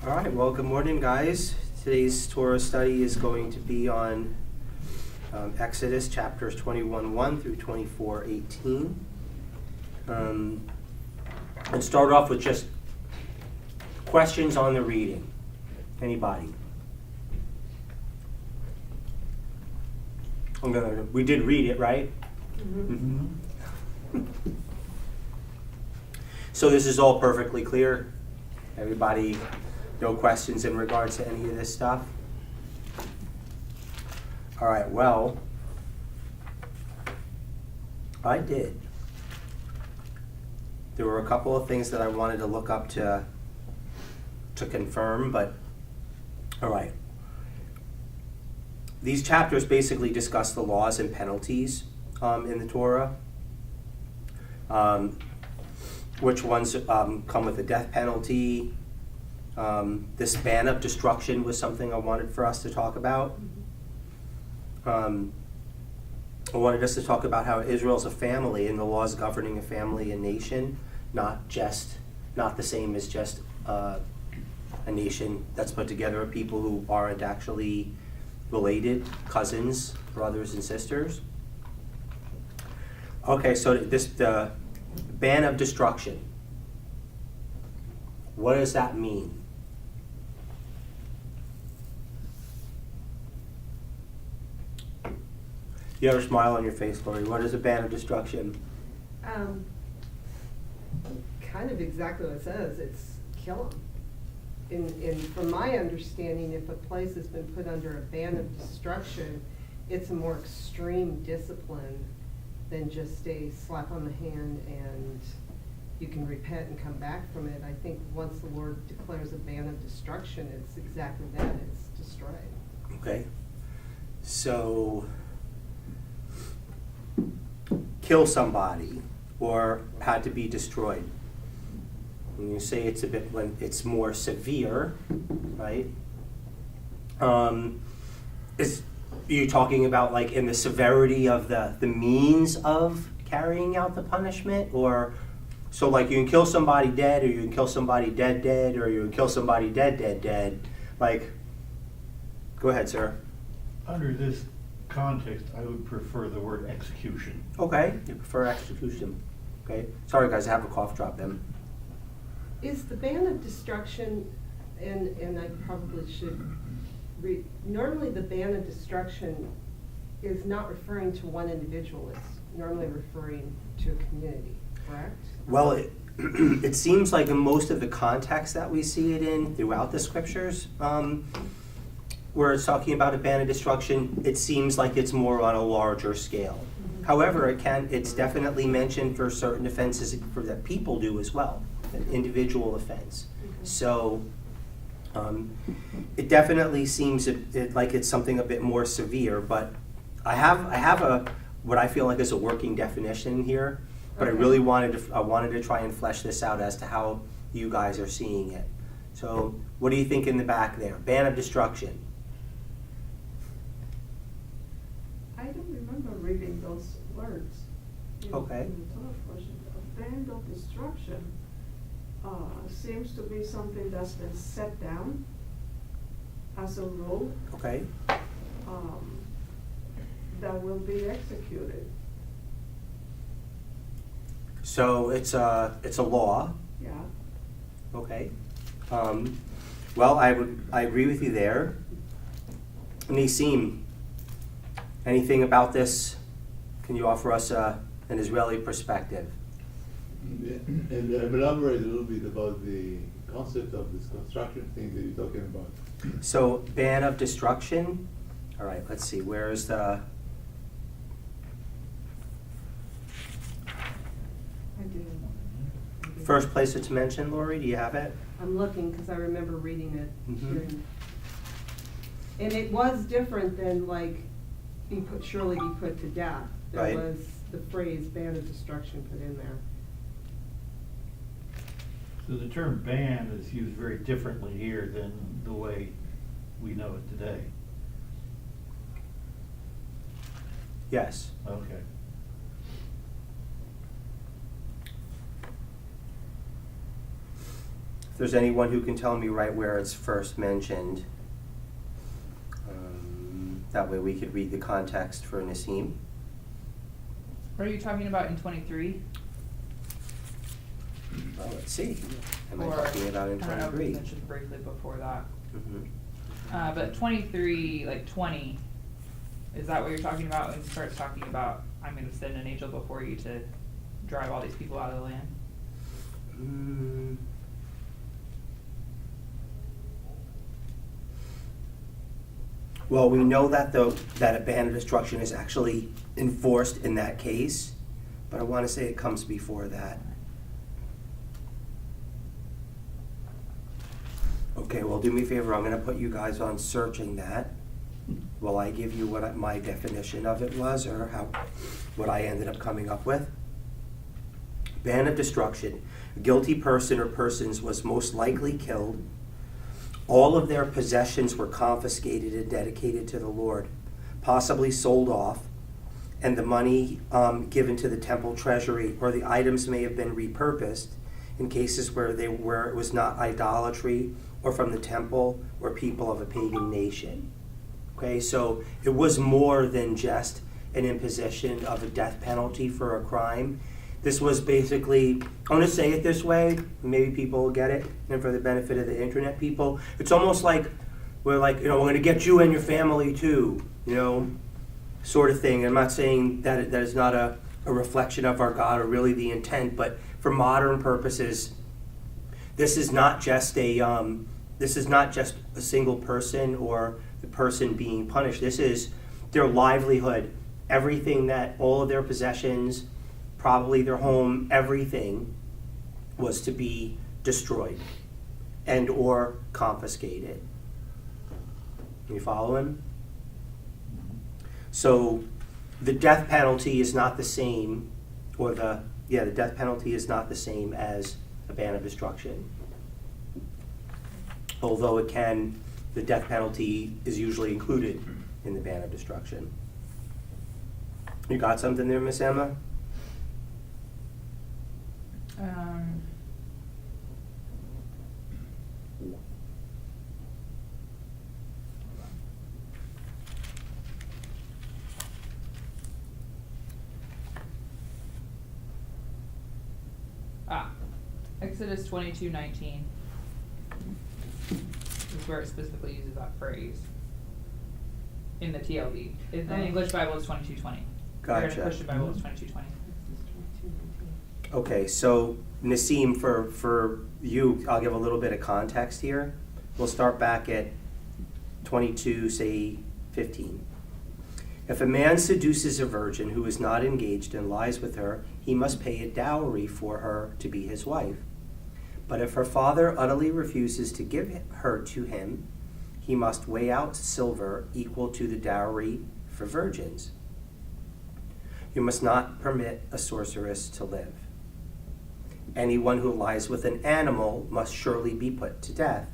All right, well, good morning, guys. Today's Torah study is going to be on Exodus chapters 21:1 through 24:18. And start off with just questions on the reading. Anybody? We did read it, right? Mm-hmm. So this is all perfectly clear? Everybody, no questions in regards to any of this stuff? All right, well, I did. There were a couple of things that I wanted to look up to confirm, but all right. These chapters basically discuss the laws and penalties in the Torah. Which ones come with a death penalty. This ban of destruction was something I wanted for us to talk about. I wanted us to talk about how Israel's a family and the laws governing a family and nation, not the same as just a nation that's put together of people who aren't actually related, cousins, brothers and sisters. Okay, so the ban of destruction. What does that mean? You have a smile on your face, Lori. What is a ban of destruction? Kind of exactly what it says. It's kill them. And from my understanding, if a place has been put under a ban of destruction, it's a more extreme discipline than just a slap on the hand and you can repent and come back from it. I think once the Lord declares a ban of destruction, it's exactly that. It's destroyed. Okay. So, kill somebody or had to be destroyed. When you say it's when it's more severe, right? Is you talking about like in the severity of the means of carrying out the punishment, or so like you can kill somebody dead, or you can kill somebody dead, or you can kill somebody dead. Like, go ahead, sir. Under this context, I would prefer the word execution. Okay, you prefer execution. Okay, sorry guys, I have a cough drop then. Is the ban of destruction, and I probably should read, normally the ban of destruction is not referring to one individual, it's normally referring to a community, correct? Well, it seems like in most of the context that we see it in throughout the scriptures, where it's talking about a ban of destruction, it seems like it's more on a larger scale. Mm-hmm. However, it's definitely mentioned for certain offenses that people do as well, an individual offense. Okay. So it definitely seems like it's something a bit more severe, but I have what I feel like is a working definition here, but Okay. I really wanted to try and flesh this out as to how you guys are seeing it. So what do you think in the back there? Ban of destruction. I don't remember reading those words. Okay. In the Torah version. A ban of destruction seems to be something that's been set down as a rule Okay. that will be executed. So it's a law. Yeah. Okay. Well, I agree with you there. Nisim, anything about this? Can you offer us an Israeli perspective? And elaborate a little bit about the concept of this construction thing that you're talking about. So ban of destruction. All right. Let's see. Where is the? I do. First place it's mentioned, Lori, do you have it? I'm looking because I remember reading it. Mhm. And it was different than like surely be put to death. There Right. was the phrase ban of destruction put in there. So the term ban is used very differently here than the way we know it today. Yes. Okay. there's anyone who can tell me right where it's first mentioned, that way we could read the context for Nassim. What are you talking about in 23? Well, let's see. Am I Or- talking about in I don't know if you 23? mentioned briefly before that. Mhm. But 23, like 20, is that what you're talking about when it starts talking about, I'm gonna send an angel before you to drive all these people out of the land? Mm. Well, we know that that a ban of destruction is actually enforced in that case, but I want to say it comes before that. Okay, well, do me a favor, I'm gonna put you guys on searching that. Will I give you what my definition of it was, or what I ended up coming up with? Ban of destruction. A guilty person or persons was most likely killed. All of their possessions were confiscated and dedicated to the Lord, possibly sold off, and the money given to the temple treasury, or the items may have been repurposed in cases where it was not idolatry or from the temple or people of a pagan nation. Okay, so it was more than just an imposition of a death penalty for a crime. This was basically, I'm going to say it this way, maybe people will get it, and for the benefit of the internet people, it's almost like we're going to get you and your family too, sort of thing. I'm not saying that that is not a reflection of our God or really the intent, but for modern purposes, this is not just a single person or the person being punished. This is their livelihood, everything that all of their possessions, probably their home, everything was to be destroyed and or confiscated. You following? So the death penalty is not the same, or the death penalty is not the same as a ban of destruction. Although the death penalty is usually included in the ban of destruction. You got something there, Miss Emma? Exodus 22:19 is where it specifically uses that phrase in the TLB. In the English Bible, it's 22:20. Or in Gotcha. the Christian Bible, it's 22:20. Okay, so Nassim, for you, I'll give a little bit of context here. We'll start back at 22, say 15. If a man seduces a virgin who is not engaged and lies with her, he must pay a dowry for her to be his wife. But if her father utterly refuses to give her to him, he must weigh out silver equal to the dowry for virgins. You must not permit a sorceress to live. Anyone who lies with an animal must surely be put to death.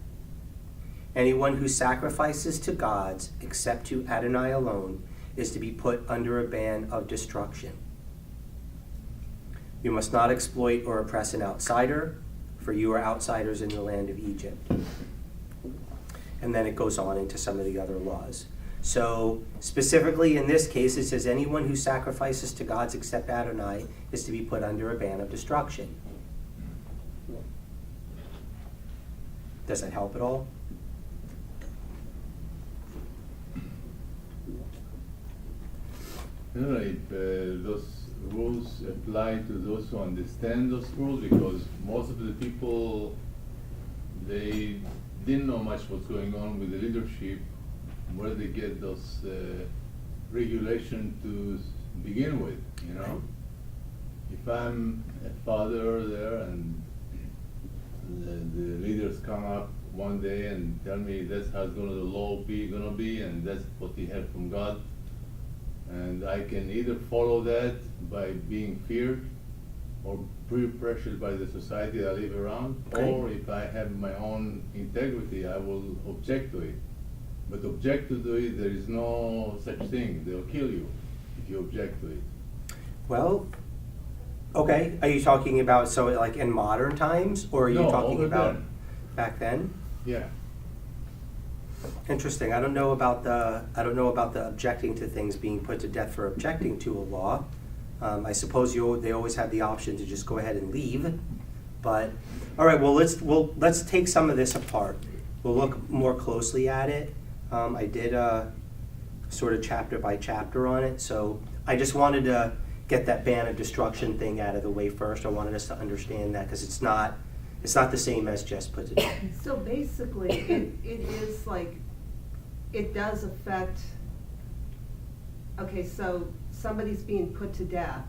Anyone who sacrifices to gods except to Adonai alone is to be put under a ban of destruction. You must not exploit or oppress an outsider, for you are outsiders in the land of Egypt. And then it goes on into some of the other laws. So specifically in this case, it says anyone who sacrifices to gods except Adonai is to be put under a ban of destruction. Does that help at all? I don't know if those rules apply to those who understand those rules, because most of the people, they didn't know much what's going on with the leadership, where they get those regulations to begin with, If I'm a father there and the leaders come up one day and tell me that's how the law gonna be, and that's what they have from God, and I can either follow that by being feared or peer pressured by the society that I live around, Okay. or if I have my own integrity, I will object to it. But object to it, there is no such thing. They'll kill you if you object to it. Well, okay. Are you talking about, so like in modern times, or are you No, talking over about? there. back then? Yeah. Interesting. I don't know about the objecting to things being put to death for objecting to a law. I suppose they always have the option to just go ahead and leave. But all right, well let's take some of this apart. We'll look more closely at it. I did a sort of chapter by chapter on it, so I just wanted to get that ban of destruction thing out of the way first. I wanted us to understand that because it's not the same as just put to death. So basically, it is like, it does affect, okay, so somebody's being put to death.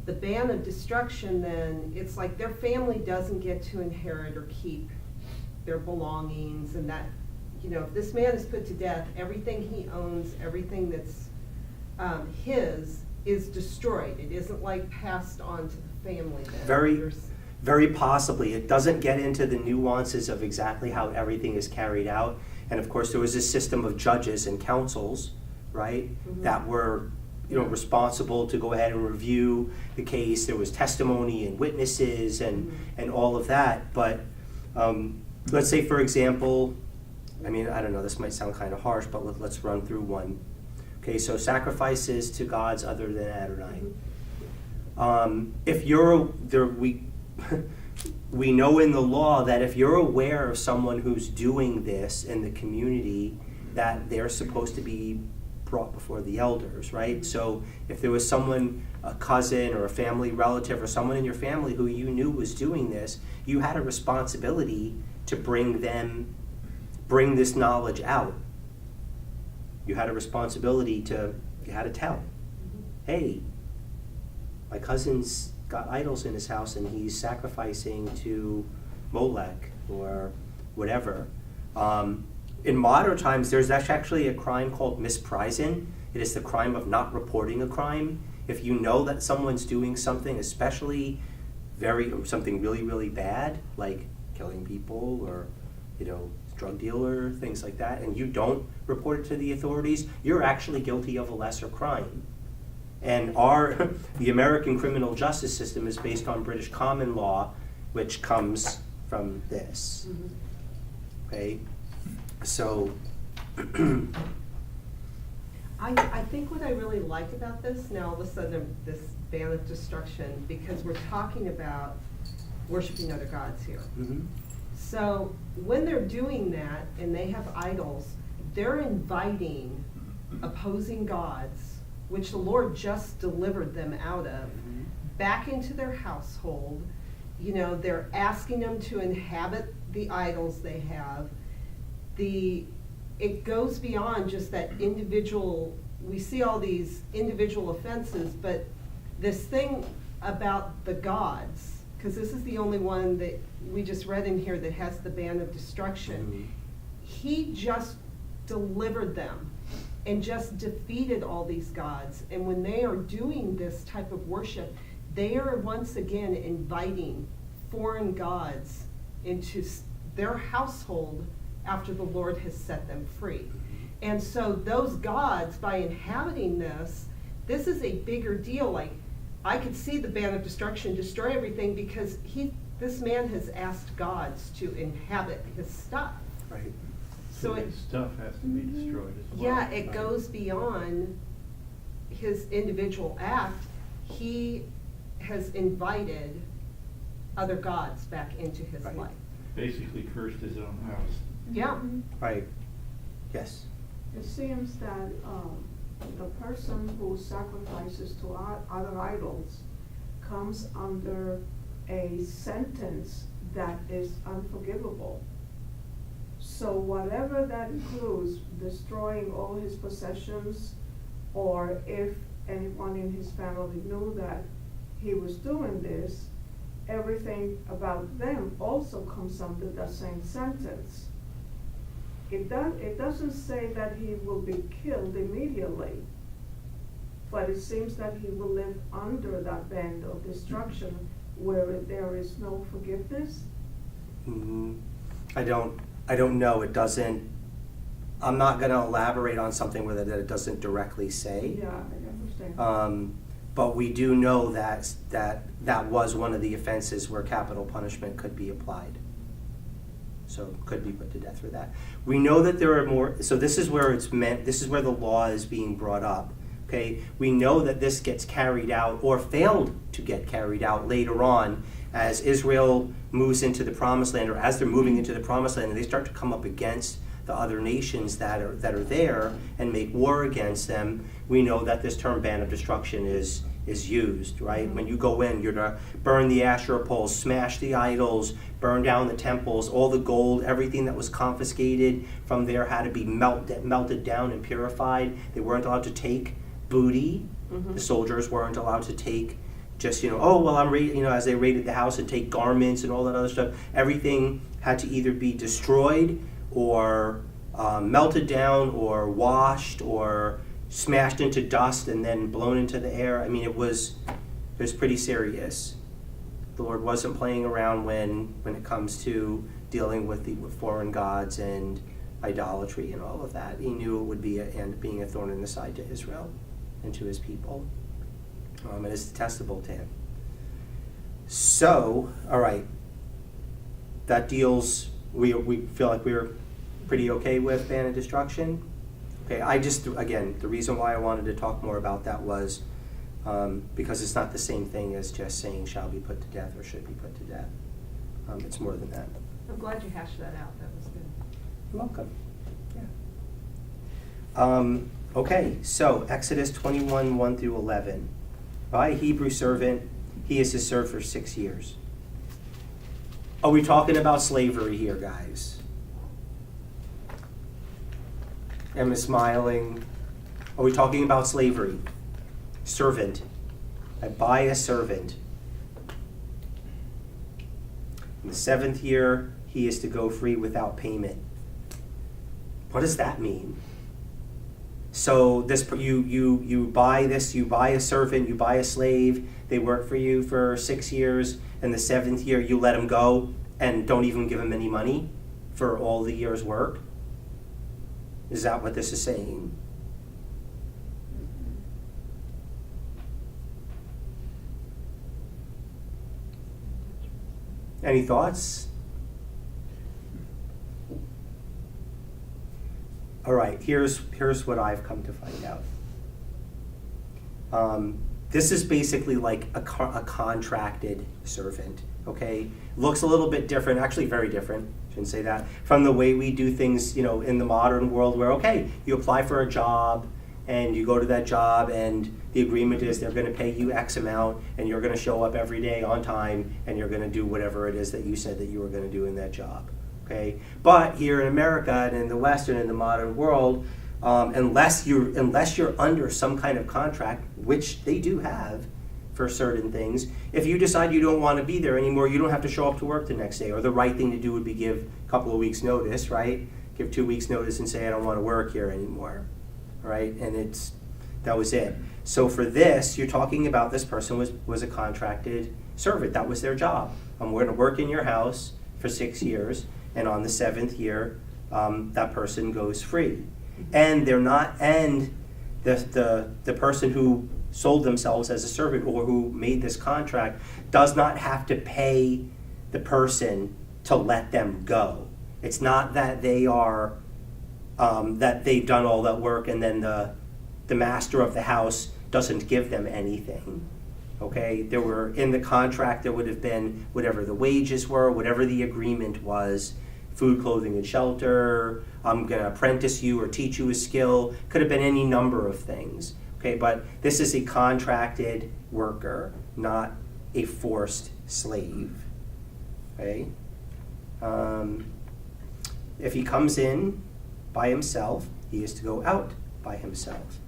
The ban of destruction then, it's like their family doesn't get to inherit or keep their belongings, and that, you know, if this man is put to death, everything he owns, everything that's his is destroyed. It isn't like passed on to the family then. Very possibly. It doesn't get into the nuances of exactly how everything is carried out. And of course, there was a system of judges and councils, right, that were, you know, responsible to go ahead and review the case. There was testimony and witnesses and all of that. But let's say, for example, I mean, I don't know, this might sound kind of harsh, but let's run through one. Okay, so sacrifices to gods other than Adonai. If you're there, we know in the law that if you're aware of someone who's doing this in the community, that they're supposed to be brought before the elders, right? So if there was someone, a cousin or a family relative or someone in your family who you knew was doing this, you had a responsibility to bring this knowledge out. You had a responsibility you had to tell, hey, my cousin's got idols in his house and he's sacrificing to Molech or whatever. In modern times, there's actually a crime called misprising. It is the crime of not reporting a crime. If you know that someone's doing something, especially something really, really bad, like killing people or, you know, drug dealer, things like that, and you don't report it to the authorities, you're actually guilty of a lesser crime. And the American criminal justice system is based on British common law, which comes from this. Okay? So I think what I really like about this, now all of a sudden, this ban of destruction, because we're talking about worshiping other gods here. So when they're doing that and they have idols, they're inviting opposing gods, which the Lord just delivered them out of, back into their household. You know, they're asking them to inhabit the idols they have. It goes beyond just that individual, we see all these individual offenses, but this thing about the gods, because this is the only one that we just read in here that has the ban of destruction. He just delivered them and just defeated all these gods. And when they are doing this type of worship, they are once again inviting foreign gods into their household after the Lord has set them free. And so those gods, by inhabiting this is a bigger deal. Like, I could see the ban of destruction destroy everything because this man has asked gods to inhabit his stuff. right. So his stuff has to be destroyed as well. yeah, it goes beyond his individual act. He has invited other gods back into his Right. life. Basically cursed his own house. Yeah. Right. Yes. It seems that the person who sacrifices to other idols comes under a sentence that is unforgivable. So whatever that includes, destroying all his possessions, or if anyone in his family knew that he was doing this, everything about them also comes under the same sentence. It doesn't say that he will be killed immediately, but it seems that he will live under that band of destruction where there is no forgiveness. I don't know. It doesn't. I'm not going to elaborate on something with it that it doesn't directly say. Yeah, I understand. But we do know that was one of the offenses where capital punishment could be applied. so could be put to death for that. We know that there are more, so this is where this is where the law is being brought up. Okay, we know that this gets carried out or failed to get carried out later on as Israel moves into the Promised Land, or as they're moving into the Promised Land, and they start to come up against the other nations that are there and make war against them. We know that this term ban of destruction is used, right? When you go in, you're to burn the Asherah poles, smash the idols, burn down the temples, all the gold, everything that was confiscated from there had to be melted down and purified. They weren't allowed to take booty. The soldiers weren't allowed to take just, as they raided the house and take garments and all that other stuff. Everything had to either be destroyed or melted down or washed or smashed into dust and then blown into the air. I mean, it was pretty serious. The Lord wasn't playing around when it comes to dealing with foreign gods and idolatry and all of that. He knew it would be being a thorn in the side to Israel and to his people. It is detestable to him. So, all right, that deals. We feel like we're pretty okay with ban and destruction. Okay, the reason why I wanted to talk more about that was because it's not the same thing as just saying shall be put to death or should be put to death. It's more than that. I'm glad you hashed that out. That was good. You're welcome. Yeah. Okay, so Exodus 21, 1 through 11. By a Hebrew servant, he is to serve for 6 years. Are we talking about slavery here, guys? Emma's smiling. Are we talking about slavery? Servant. I buy a servant. In the 7th year, he is to go free without payment. What does that mean? So you buy a servant, you buy a slave, they work for you for 6 years, and the 7th year you let them go and don't even give them any money for all the year's work? Is that what this is saying? Any thoughts? All right, here's what I've come to find out. This is basically like a contracted servant, okay? Looks a little bit different, actually very different, shouldn't say that, from the way we do things, in the modern world where, okay, you apply for a job and you go to that job and the agreement is they're going to pay you X amount and you're going to show up every day on time and you're going to do whatever it is that you said that you were going to do in that job. Okay, but here in America and in the West and in the modern world, unless you're under some kind of contract, which they do have for certain things, if you decide you don't want to be there anymore, you don't have to show up to work the next day. Or the right thing to do would be give a couple of weeks notice, right? Give 2 weeks notice and say I don't want to work here anymore, right? And that was it. So for this, you're talking about this person was a contracted servant. That was their job. I'm going to work in your house for 6 years. And on the 7th year, that person goes free. And they're not, and the person who sold themselves as a servant or who made this contract does not have to pay the person to let them go. It's not that they are, that they've done all that work and then the master of the house doesn't give them anything. Okay, there were, in the contract, there would have been whatever the wages were, whatever the agreement was, food, clothing, and shelter, I'm going to apprentice you or teach you a skill, could have been any number of things. Okay, but this is a contracted worker, not a forced slave. Okay, if he comes in by himself, he is to go out by himself.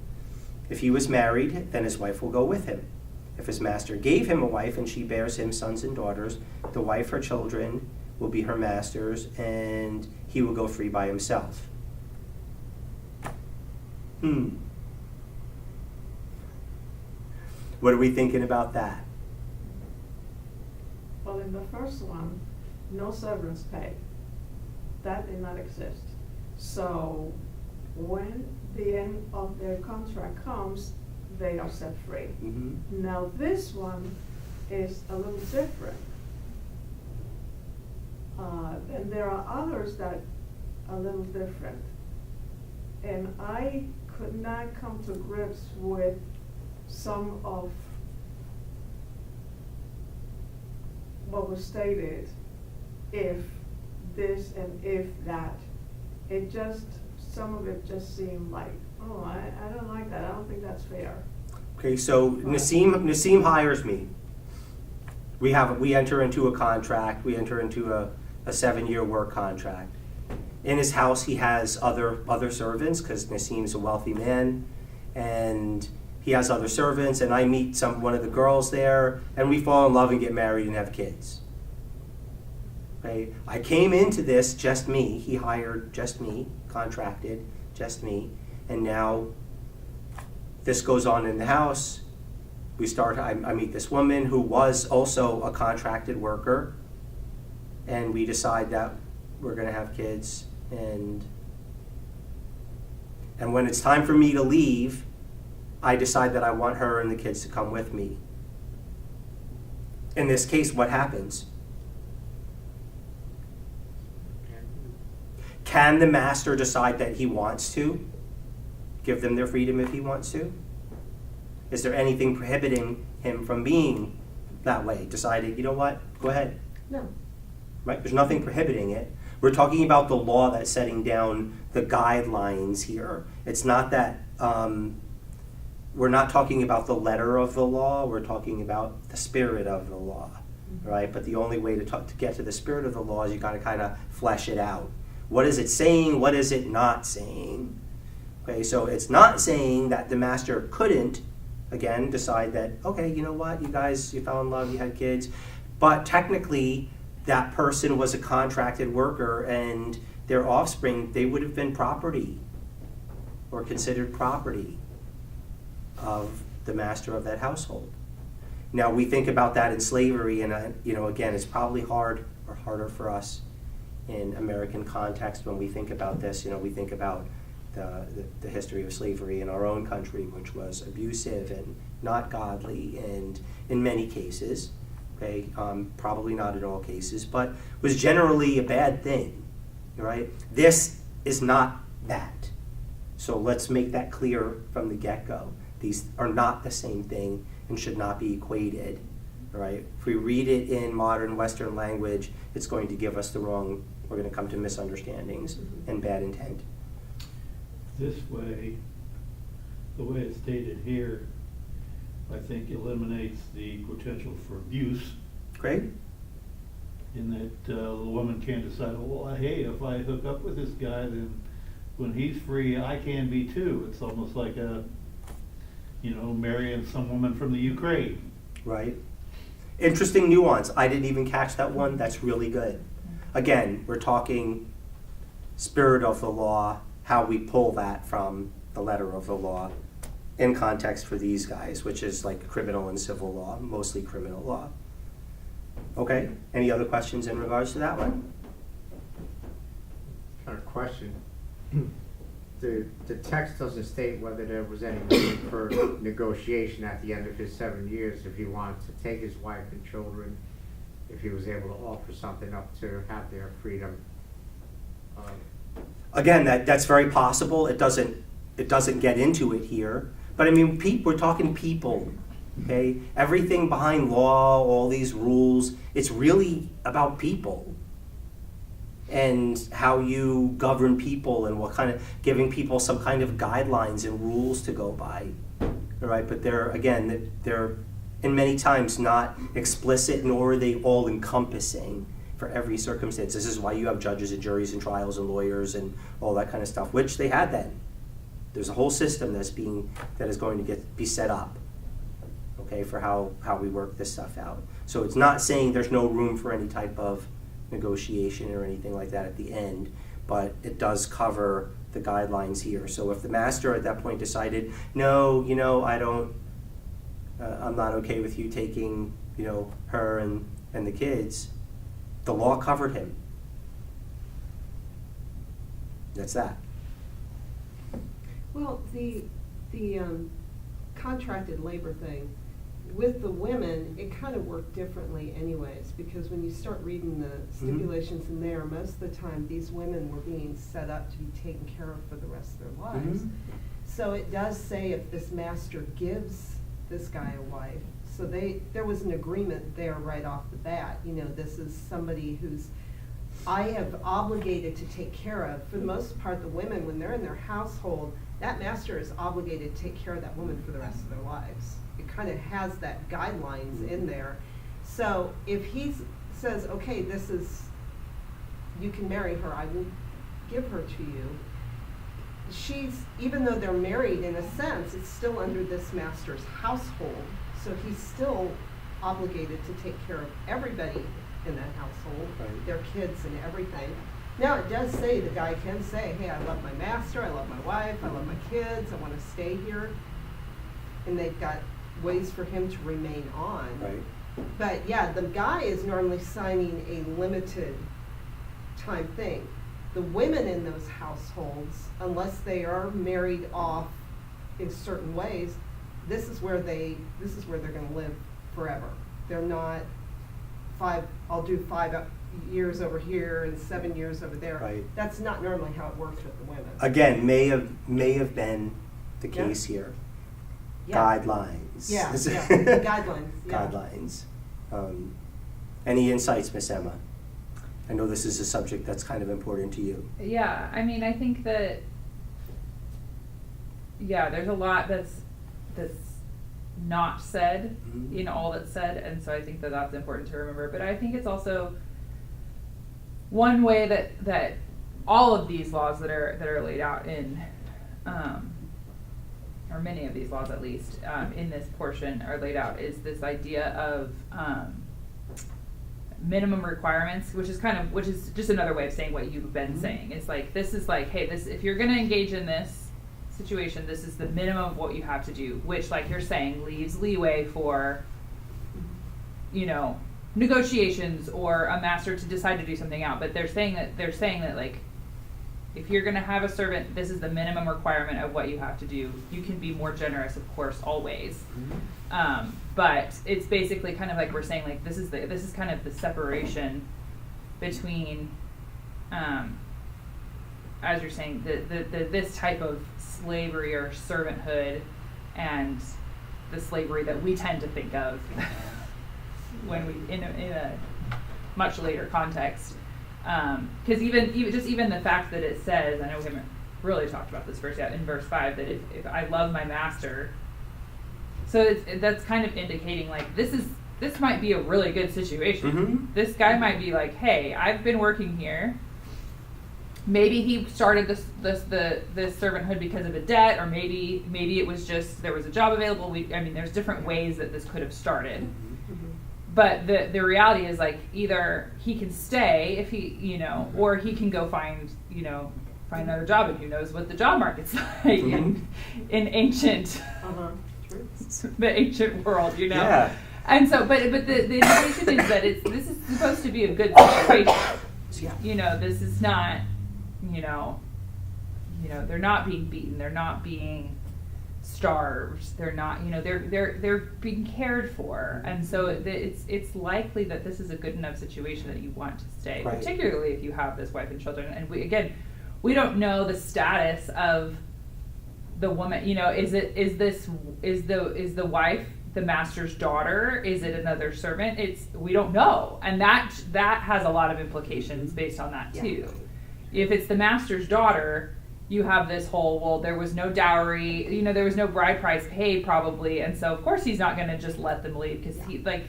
If he was married, then his wife will go with him. If his master gave him a wife and she bears him sons and daughters, the wife, her children, will be her master's, and he will go free by himself. What are we thinking about that? Well, in the first one, no severance pay. That did not exist. So when the end of their contract comes, they are set free. Mm-hmm. Now this one is a little different. And there are others that are a little different. And I could not come to grips with some of what was stated, if this and if that. It just, some of it just seemed like, oh, I don't like that, I don't think that's fair. Okay, so Nassim hires me. We enter into a contract, we enter into a 7-year work contract. In his house, he has other servants, because Nassim's a wealthy man, and he has other servants, and I meet one of the girls there, and we fall in love and get married and have kids. Okay, I came into this just me. He hired just me, contracted just me, and now this goes on in the house. I meet this woman who was also a contracted worker, and we decide that we're going to have kids, and when it's time for me to leave, I decide that I want her and the kids to come with me. In this case, what happens? Can the master decide that he wants to give them their freedom if he wants to? Is there anything prohibiting him from being that way, deciding, you know what, go ahead? No. Right? There's nothing prohibiting it. We're talking about the law that's setting down the guidelines here. It's not that, we're not talking about the letter of the law, we're talking about the spirit of the law, right? But the only way to get to the spirit of the law is you gotta kind of flesh it out. What is it saying? What is it not saying? Okay, so it's not saying that the master couldn't, again, decide that, okay, you know what, you guys, you fell in love, you had kids, but technically that person was a contracted worker and their offspring, they would have been property or considered property of the master of that household. Now we think about that in slavery, and again, it's probably hard or harder for us in American context when we think about this. We think about the history of slavery in our own country, which was abusive and not godly, and in many cases, okay, probably not in all cases, but was generally a bad thing, right? This is not that. So let's make that clear from the get-go. These are not the same thing and should not be equated, right? If we read it in modern Western language, it's going to give us we're going to come to misunderstandings and bad intent. This way, the way it's stated here, I think eliminates the potential for abuse. Great. In that the woman can't decide, well, hey, if I hook up with this guy, then when he's free, I can be too. It's almost like marrying some woman from the Ukraine. Right. Interesting nuance. I didn't even catch that one. That's really good. Again, we're talking spirit of the law, how we pull that from the letter of the law in context for these guys, which is like criminal and civil law, mostly criminal law. Okay, any other questions in regards to that one? Got a question. The text doesn't state whether there was any room for negotiation at the end of his 7 years, if he wanted to take his wife and children, if he was able to offer something up to have their freedom. Again, that's very possible. It doesn't get into it here. But I mean, we're talking people, okay? Everything behind law, all these rules, it's really about people and how you govern people and what kind of, giving people some kind of guidelines and rules to go by, all right? But they're in many times not explicit, nor are they all encompassing for every circumstance. This is why you have judges and juries and trials and lawyers and all that kind of stuff, which they had then. There's a whole system that is going to be set up, okay, for how we work this stuff out. So it's not saying there's no room for any type of negotiation or anything like that at the end, but it does cover the guidelines here. So if the master at that point decided, no, I don't, I'm not okay with you taking, her and the kids, the law covered him. That's that. Well, the contracted labor thing, with the women, it kind of worked differently anyways, because when you start reading the stipulations in there, most of the time, these women were being set up to be taken care of for the rest of their lives. So it does say if this master gives this guy a wife, so there was an agreement there right off the bat, you know, this is somebody who's, I have obligated to take care of. For the most part, the women, when they're in their household, that master is obligated to take care of that woman for the rest of their lives. It kind of has that guidelines in there. So if he says, okay, this is, you can marry her, I will give her to you. She's, even though they're married in a sense, it's still under this master's household. So he's still obligated to take care of everybody in that household, Right. their kids and everything. Now, it does say, the guy can say, hey, I love my master, I love my wife, I love my kids, I want to stay here. And they've got ways for him to remain on. Right. But yeah, the guy is normally signing a limited time thing. The women in those households, unless they are married off in certain ways, this is where they're gonna live forever. They're not I'll do 5 years over here and 7 years over there. Right. That's not normally how it works with the women. Again, may have been the Yeah. case here. Yeah. Guidelines. Yeah, yeah, guidelines, yeah. Guidelines. Any insights, Miss Emma? I know this is a subject that's kind of important to you. Yeah, I mean, I think that, yeah, there's a lot that's not said in all that's said, and so I think that that's important to remember. But I think it's also one way that all of these laws that are laid out in, or many of these laws at least, in this portion are laid out is this idea of minimum requirements, which is just another way of saying what you've been saying. It's like, this is like, hey, this, if you're gonna engage in this situation, this is the minimum of what you have to do, which, like you're saying, leaves leeway for, you know, negotiations or a master to decide to do something out. But they're saying that like, if you're gonna have a servant, this is the minimum requirement of what you have to do. You can be more generous, of course, always. But it's basically kind of like we're saying, like, this is kind of the separation between, as you're saying, this type of slavery or servanthood and the slavery that we tend to think of when we in a much later context. Because even the fact that it says, I know we haven't really talked about this verse yet, in verse 5, that if I love my master, so that's kind of indicating, like, this might be a really good situation. This guy might be like, hey, I've been working here. Maybe he started this servanthood because of a debt, or maybe it was just there was a job available. There's different ways that this could have started. But the reality is, like, either he can stay if he, you know, or he can go find another job, and who knows what the job market's like in ancient the ancient world, you know. Yeah. And so, but the indication is that this is supposed to be a good situation. Yeah. You know, this is not, you know, they're not being beaten, they're not being starved, they're not, you know, they're being cared for, and so it's likely that this is a good enough situation that you want to stay, right. Particularly if you have this wife and children. And we don't know the status of the woman. You know, is the wife the master's daughter? Is it another servant? We don't know, and that has a lot of implications based on that too. Yeah. If it's the master's daughter, you have this whole, well, there was no dowry, you know, there was no bride price paid probably, and so of course he's not going to just let them leave, because he, like,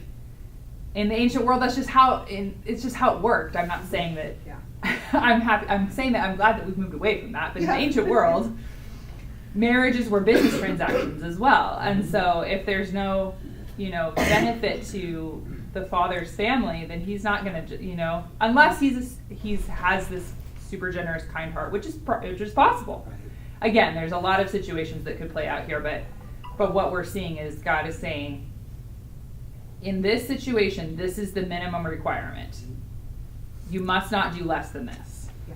in the ancient world, that's just how it's just how it worked. I'm not saying that. Yeah. I'm saying that I'm glad that we've moved away from that, but in the ancient world, marriages were business transactions as well, and so if there's no, you know, benefit to the father's family, then he's not going to, you know, unless he has this super generous, kind heart, which is possible. Again, there's a lot of situations that could play out here, but what we're seeing is God is saying, in this situation, this is the minimum requirement. You must not do less than this. Yeah.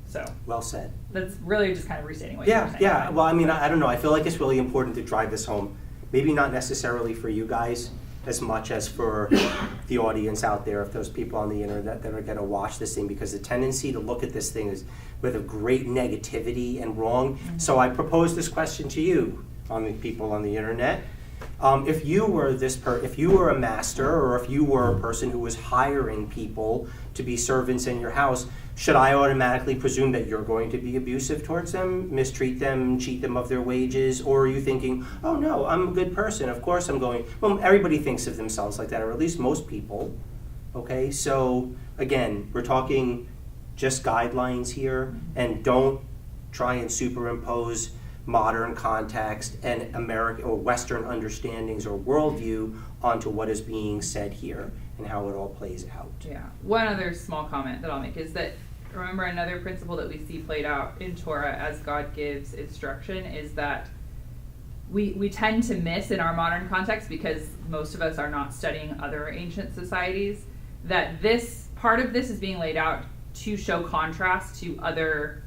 So. Well said. That's really just kind of restating what you were saying. Yeah. Well, I mean, I don't know. I feel like it's really important to drive this home. maybe not necessarily for you guys as much as for the audience out there, if there's people on the internet that are going to watch this thing, because the tendency to look at this thing is with a great negativity and wrong. So I propose this question to you, on the people on the internet. If you were if you were a master, or if you were a person who was hiring people to be servants in your house, should I automatically presume that you're going to be abusive towards them, mistreat them, cheat them of their wages? Or are you thinking, oh no, I'm a good person, of course I'm going, well, everybody thinks of themselves like that, or at least most people, okay? So again, we're talking just guidelines here, and don't try and superimpose modern context and American or Western understandings or worldview onto what is being said here and how it all plays out. Yeah. One other small comment that I'll make is that, remember, another principle that we see played out in Torah as God gives instruction is that we tend to miss in our modern context, because most of us are not studying other ancient societies, that this part of this is being laid out to show contrast to other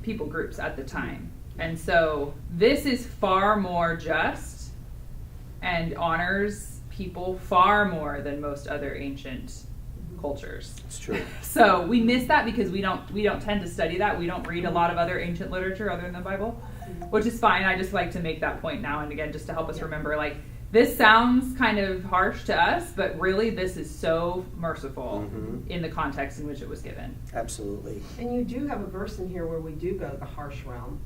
people groups at the time. And so this is far more just and honors people far more than most other ancient cultures. It's true. So we miss that because we don't tend to study that. We don't read a lot of other ancient literature other than the Bible, which is fine. I just like to make that point now and again, just to help us remember, like, this sounds kind of harsh to us, but really this is so merciful in the context in which it was given. Absolutely. And you do have a verse in here where we do go the harsh realm,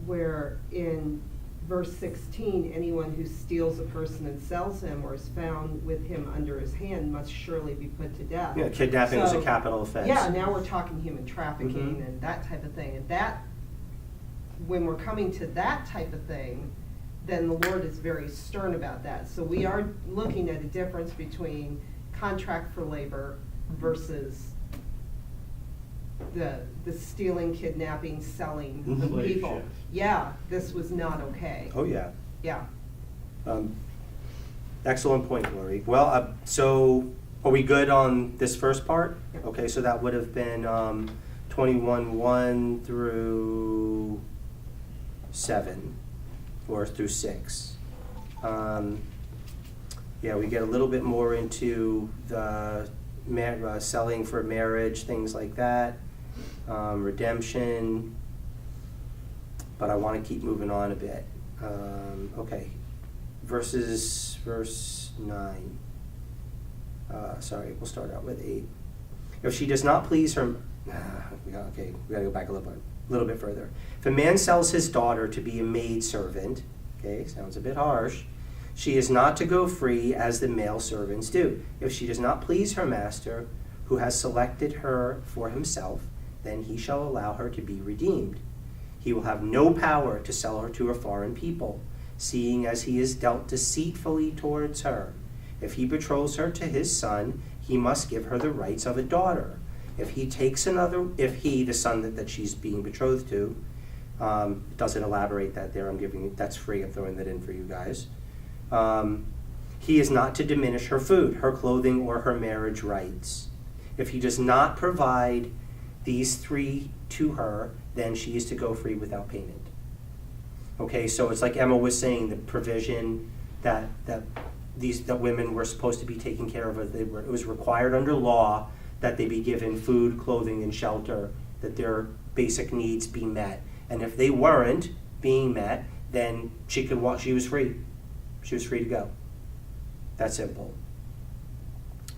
where in verse 16, anyone who steals a person and sells him or is found with him under his hand must surely be put to death. Yeah, kidnapping is a So, capital offense. Yeah, now we're talking human trafficking and that type of thing. And that, when we're coming to that type of thing, then the Lord is very stern about that. So we are looking at a difference between contract for labor versus the stealing, kidnapping, selling of Slave people. ships. Yeah, this was not okay. Oh, yeah. Yeah. Excellent point, Lori. Well, so are we good on this first part? Okay, so that would have been 21:1 through 7, or through 6. Yeah, we get a little bit more into the selling for marriage, things like that, redemption, but I want to keep moving on a bit. Okay, verse 9. Sorry, we'll start out with 8. If she does not please her, okay, we gotta go back a little bit further. If a man sells his daughter to be a maidservant, okay, sounds a bit harsh, she is not to go free as the male servants do. If she does not please her master, who has selected her for himself, then he shall allow her to be redeemed. He will have no power to sell her to a foreign people, seeing as he is dealt deceitfully towards her. If he betroths her to his son, he must give her the rights of a daughter. If he, the son that she's being betrothed to, it doesn't elaborate that there, that's free, I'm throwing that in for you guys. He is not to diminish her food, her clothing, or her marriage rights. If he does not provide these 3 to her, then she is to go free without payment. Okay, so it's like Emma was saying, the provision that women were supposed to be taken care of. It was required under law that they be given food, clothing, and shelter, that their basic needs be met. And if they weren't being met, then she was free. She was free to go. That's simple.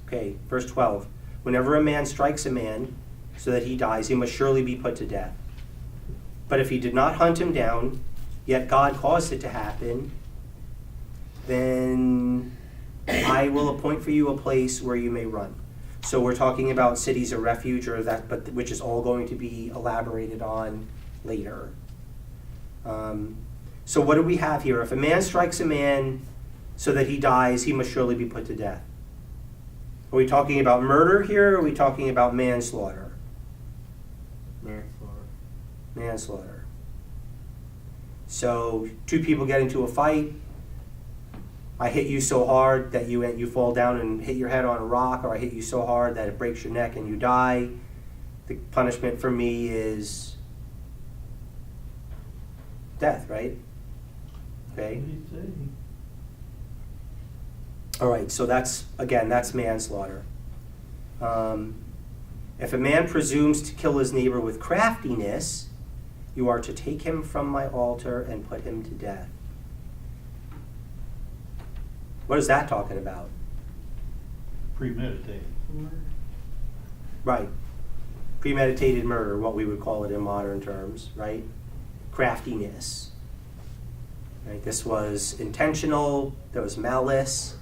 Okay, verse 12. Whenever a man strikes a man so that he dies, he must surely be put to death. But if he did not hunt him down, yet God caused it to happen, then I will appoint for you a place where you may run. So we're talking about cities of refuge, or that, but which is all going to be elaborated on later. So what do we have here? If a man strikes a man so that he dies, he must surely be put to death. Are we talking about murder here, or are we talking about manslaughter? Manslaughter. So 2 people get into a fight. I hit you so hard that you fall down and hit your head on a rock, or I hit you so hard that it breaks your neck and you die. The punishment for me is death, right? Okay. What did he say? All right, so that's manslaughter. If a man presumes to kill his neighbor with craftiness, you are to take him from my altar and put him to death. What is that talking about? Premeditated. Right. Premeditated murder, what we would call it in modern terms, right? Craftiness. Right? This was intentional, there was malice,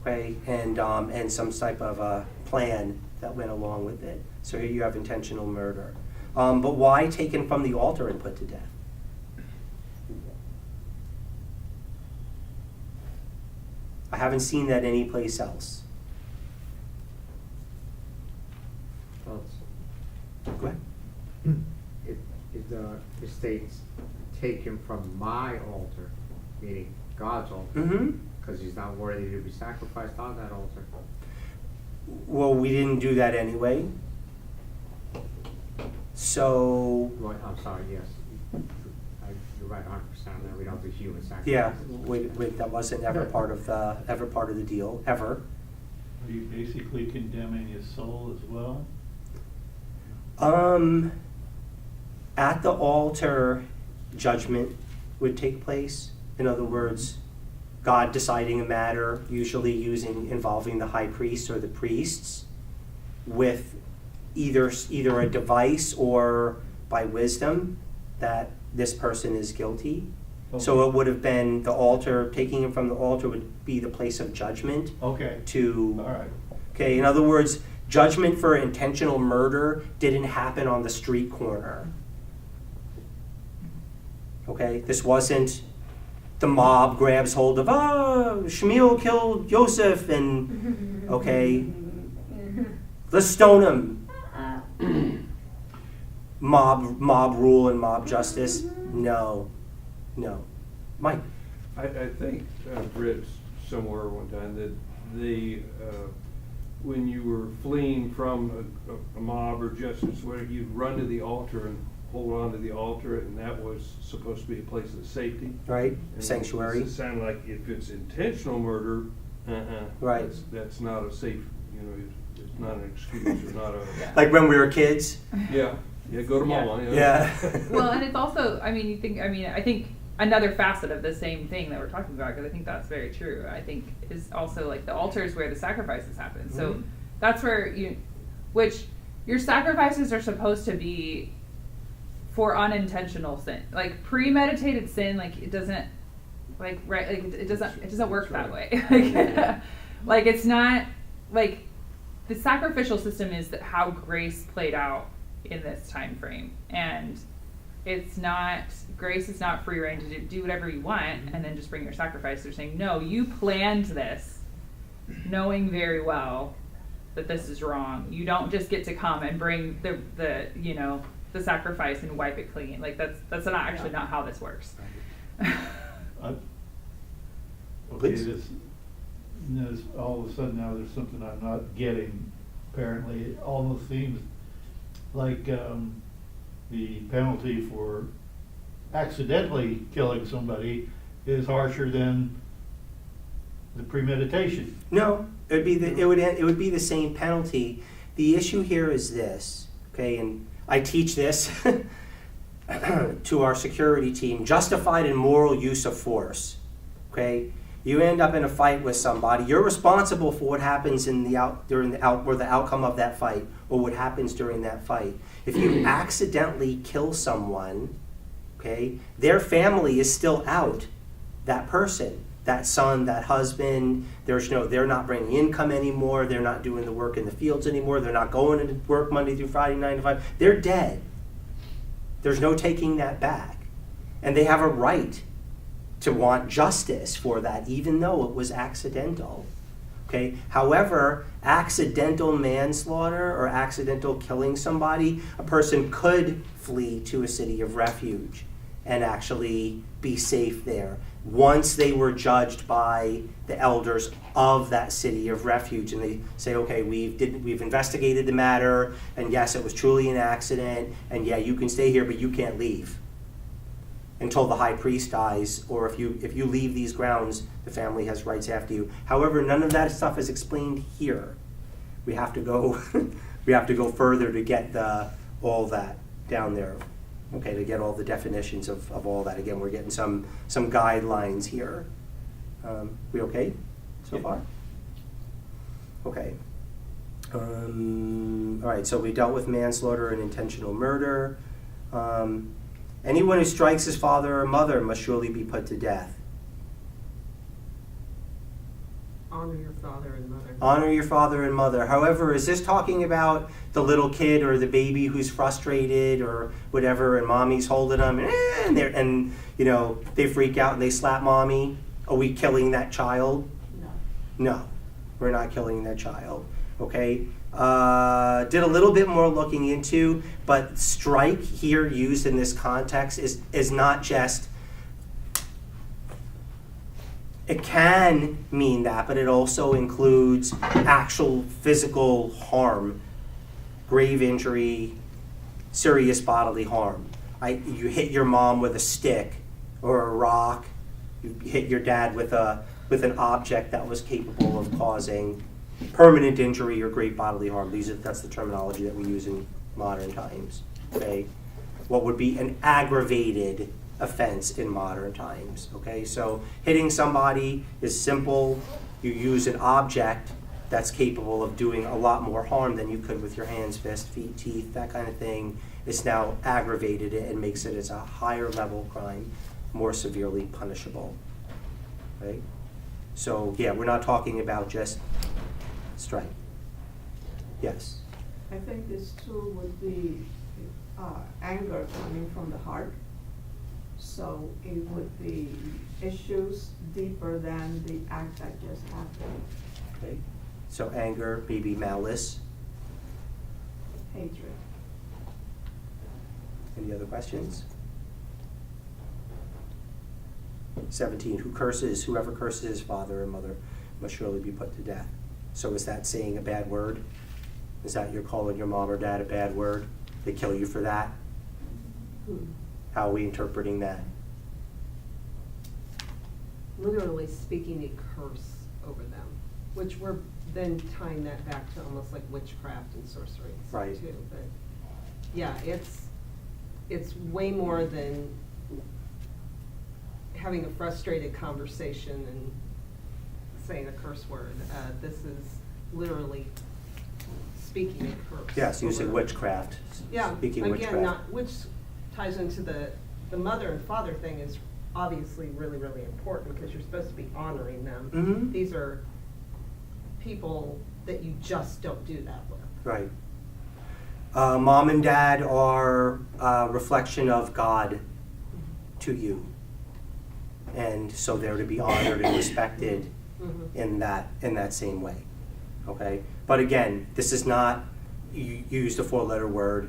okay, and some type of plan that went along with it. So here you have intentional murder. But why taken from the altar and put to death? I haven't seen that anyplace else. Well, Go ahead. it states, take him from my altar, meaning God's altar, Mm-hmm. because he's not worthy to be sacrificed on that altar. Well, we didn't do that anyway. So, Well, I'm sorry, yes. You're right 100% on that. We don't do human sacrifice. yeah, that wasn't ever part of the deal, ever. Are you basically condemning his soul as well? At the altar, judgment would take place. In other words, God deciding a matter, usually involving the high priest or the priests, with either a device or by wisdom that this person is guilty. So it would have been the altar, taking him from the altar would be the place of judgment Okay, to, all right. okay, in other words, judgment for intentional murder didn't happen on the street corner. Okay, this wasn't the mob grabs hold of, Shmuel killed Yosef and, okay, let's stone him. Mob rule and mob justice, no. Mike? I think I've read somewhere one time that when you were fleeing from a mob or justice, where you'd run to the altar and hold on to the altar, and that was supposed to be a place of safety. Right, And sanctuary. It sounds like if it's intentional murder, Right. that's not a safe, it's not an excuse or not a, Like when we were kids? yeah, go to Yeah. mama. Yeah. Well, and it's also, I think another facet of the same thing that we're talking about, because I think that's very true, I think is also like the altar is where the sacrifices happen. So Mhm. that's where which your sacrifices are supposed to be for unintentional sin. Like premeditated sin, like it doesn't, like, right, like it doesn't work that way. Like it's not, like the sacrificial system is how grace played out in this time frame. And it's not, grace is not free reign to do whatever you want and then just bring your sacrifice. They're saying, no, you planned this knowing very well that this is wrong. You don't just get to come and bring the sacrifice and wipe it clean. Like that's not actually not how this works. Okay, Please. this all of a sudden now there's something I'm not getting. Apparently, it almost seems like the penalty for accidentally killing somebody is harsher than the premeditation. No, it would be the same penalty. The issue here is this, okay, and I teach this to our security team, justified and moral use of force, okay? You end up in a fight with somebody, you're responsible for what happens or the outcome of that fight, or what happens during that fight. If you accidentally kill someone, okay, their family is still out. That person, that son, that husband, they're not bringing income anymore, they're not doing the work in the fields anymore, they're not going to work Monday through Friday, 9 to 5. They're dead. There's no taking that back. And they have a right to want justice for that, even though it was accidental. Okay? However, accidental manslaughter or accidental killing somebody, a person could flee to a city of refuge and actually be safe there once they were judged by the elders of that city of refuge, and they say, okay, we've investigated the matter, and yes, it was truly an accident, and yeah, you can stay here, but you can't leave. until the high priest dies, or if you leave these grounds, the family has rights after you. However, none of that stuff is explained here. We have to go we have to go further to get all that down there. Okay, to get all the definitions of all that. Again, we're getting some guidelines here. We okay so far? Okay. All right, so we dealt with manslaughter and intentional murder. Anyone who strikes his father or mother must surely be put to death. Honor your father and mother. Honor your father and mother. However, is this talking about the little kid or the baby who's frustrated or whatever, and mommy's holding them, and you know, they freak out and they slap mommy? Are we killing that child? No, we're not killing that child. Okay. Did a little bit more looking into, but strike here used in this context is not just. It can mean that, but it also includes actual physical harm, grave injury, serious bodily harm. You hit your mom with a stick or a rock. You hit your dad with an object that was capable of causing permanent injury or great bodily harm. That's the terminology that we use in modern times. Okay, what would be an aggravated offense in modern times. Okay, so hitting somebody is simple. You use an object that's capable of doing a lot more harm than you could with your hands, fists, feet, teeth, that kind of thing. It's now aggravated it and makes it as a higher level crime, more severely punishable. Right? So yeah, we're not talking about just strike. Yes. I think this too would be anger coming from the heart. So it would be issues deeper than the act that just happened. Okay. So anger, maybe malice. Hatred. Any other questions? 17, whoever curses his father or mother must surely be put to death. So is that saying a bad word? Is that you're calling your mom or dad a bad word? They kill you for that? How are we interpreting that? Literally speaking a curse over them, which we're then tying that back to almost like witchcraft and sorcery and stuff Right. too. But yeah, it's way more than having a frustrated conversation and saying a curse word. This is literally speaking a curse. Yes, using over- witchcraft. Yeah, Speaking again, witchcraft. which ties into the mother and father thing is obviously really, really important because you're supposed to be honoring them. Mhm. These are people that you just don't do that with. Right. Mom and dad are a reflection of God to you. And so they're to be honored and respected Mhm. in that same way. Okay? But again, this is not, you used a 4-letter word.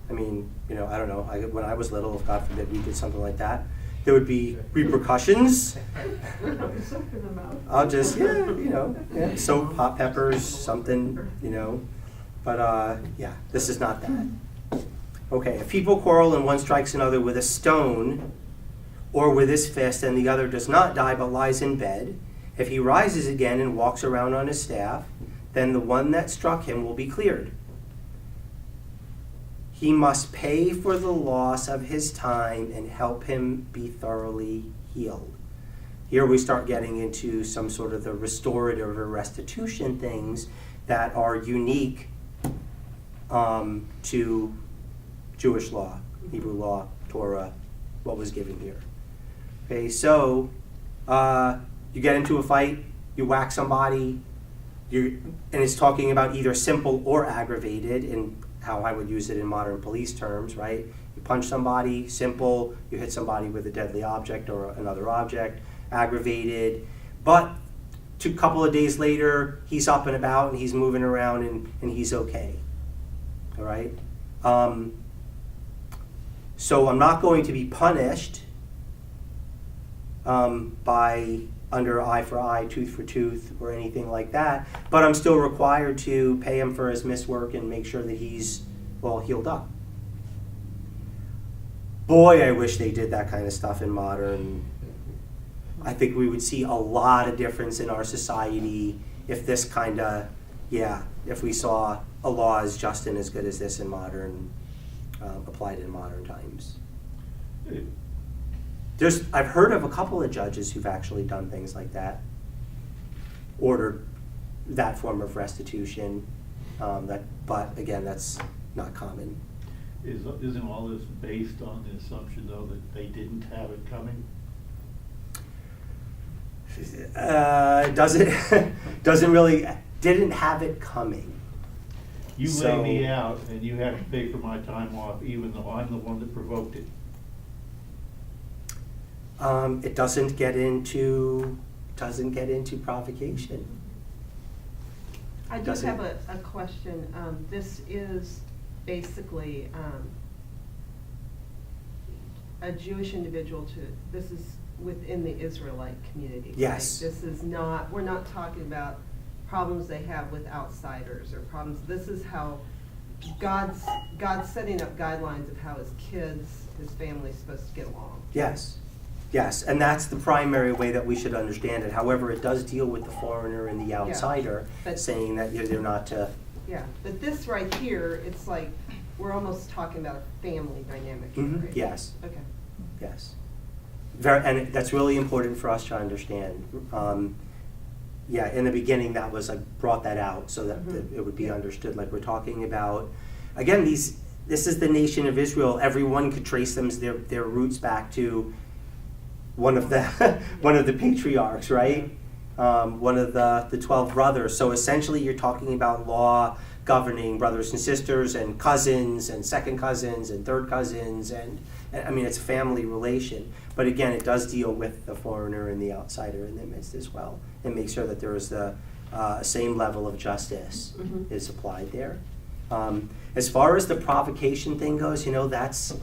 I mean, you know, I don't know, when I was little, if God forbid we did something like that, there would be repercussions. Something about. I'll just, soap, hot peppers, something, But, yeah, this is not that. Okay, if people quarrel and one strikes another with a stone or with his fist and the other does not die but lies in bed, if he rises again and walks around on his staff, then the one that struck him will be cleared. He must pay for the loss of his time and help him be thoroughly healed. Here we start getting into some sort of the restorative or restitution things that are unique to Jewish law, Hebrew law, Torah, what was given here. Okay, so you get into a fight, you whack somebody, and it's talking about either simple or aggravated, and how I would use it in modern police terms, right? You punch somebody, simple, you hit somebody with a deadly object or another object, aggravated, but a couple of days later, he's up and about and he's moving around and he's okay, all right? So I'm not going to be punished by under eye for eye, tooth for tooth, or anything like that, but I'm still required to pay him for his missed work and make sure that he's well healed up. boy, I wish they did that kind of stuff in modern. I think we would see a lot of difference in our society if this kind of, if we saw a law as just and as good as this in modern, applied in modern times. I've heard of a couple of judges who've actually done things like that, ordered that form of restitution, but again, that's not common. Isn't all this based on the assumption, though, that they didn't have it coming? Doesn't really, didn't have it coming. You So- lay me out and you have to pay for my time off, even though I'm the one that provoked it. It doesn't get into provocation. I do Doesn't- have a question. This is basically a Jewish individual this is within the Israelite community. right? Yes. This is not, we're not talking about problems they have with outsiders or problems. This is how God's setting up guidelines of how his kids, his family's supposed to get along. Yes, and that's the primary way that we should understand it. However, it does deal with the foreigner and the outsider, but- saying that they're not to. Yeah, but this right here, it's like, we're almost talking about a family dynamic here, right? Yes, Okay. yes. And that's really important for us to understand. In the beginning, that was, I brought that out so that it would be Yeah. understood. Like we're talking about, again, this is the nation of Israel. Everyone could trace their roots back to one of the one of the patriarchs, right? One of the 12 brothers. So essentially, you're talking about law governing brothers and sisters and cousins and second cousins and third cousins, and I mean, it's a family relation. But again, it does deal with the foreigner and the outsider in the midst as well, and make sure that there is the same level of justice is applied there. As far as the provocation thing goes, that's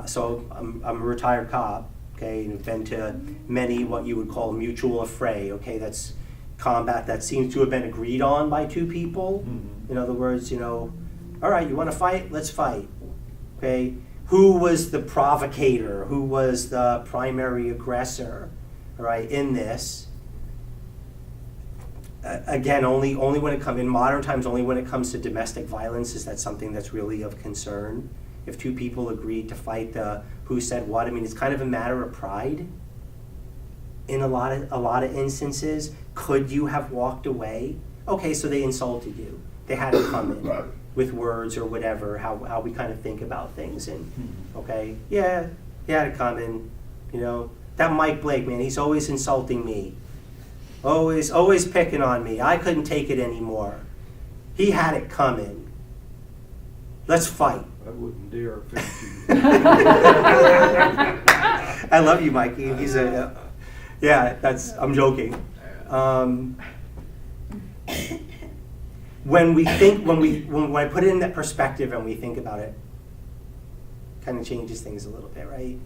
so I'm a retired cop. Okay, and have been to many what you would call mutual affray. Okay, that's combat that seems to have been agreed on by two people. Mhm. In other words, all right, you want to fight? Let's fight. Okay, who was the provocator? Who was the primary aggressor? All right, in this. Again, only when it comes in modern times, only when it comes to domestic violence is that something that's really of concern. If two people agreed to fight the who said what, I mean, it's kind of a matter of pride. In a lot of instances, could you have walked away? Okay, so they insulted you. They had to come in with words or whatever. How we kind of think about things, and okay, yeah, he had to come in. That Mike Blake man, he's always insulting me. Always picking on me. I couldn't take it anymore. He had it coming. Let's fight. I wouldn't dare offend you. I love you, Mikey. He's I'm joking. When I put it in that perspective and we think about it, kind of changes things a little bit, right?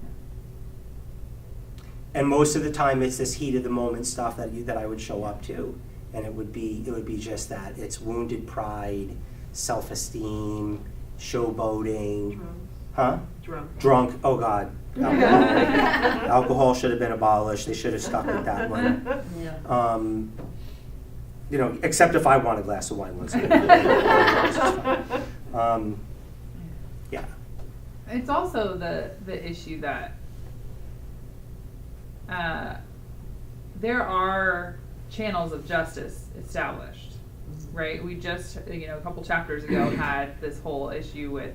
And most of the time, it's this heat of the moment stuff that I would show up to, and it would be just that. It's wounded pride, self-esteem, showboating, drunk. Oh God, alcohol should have been abolished. They should have stuck with that one. Except if I want a glass of wine once in a while. Yeah. It's also the issue that there are channels of justice established, right? We just, a couple chapters ago had this whole issue with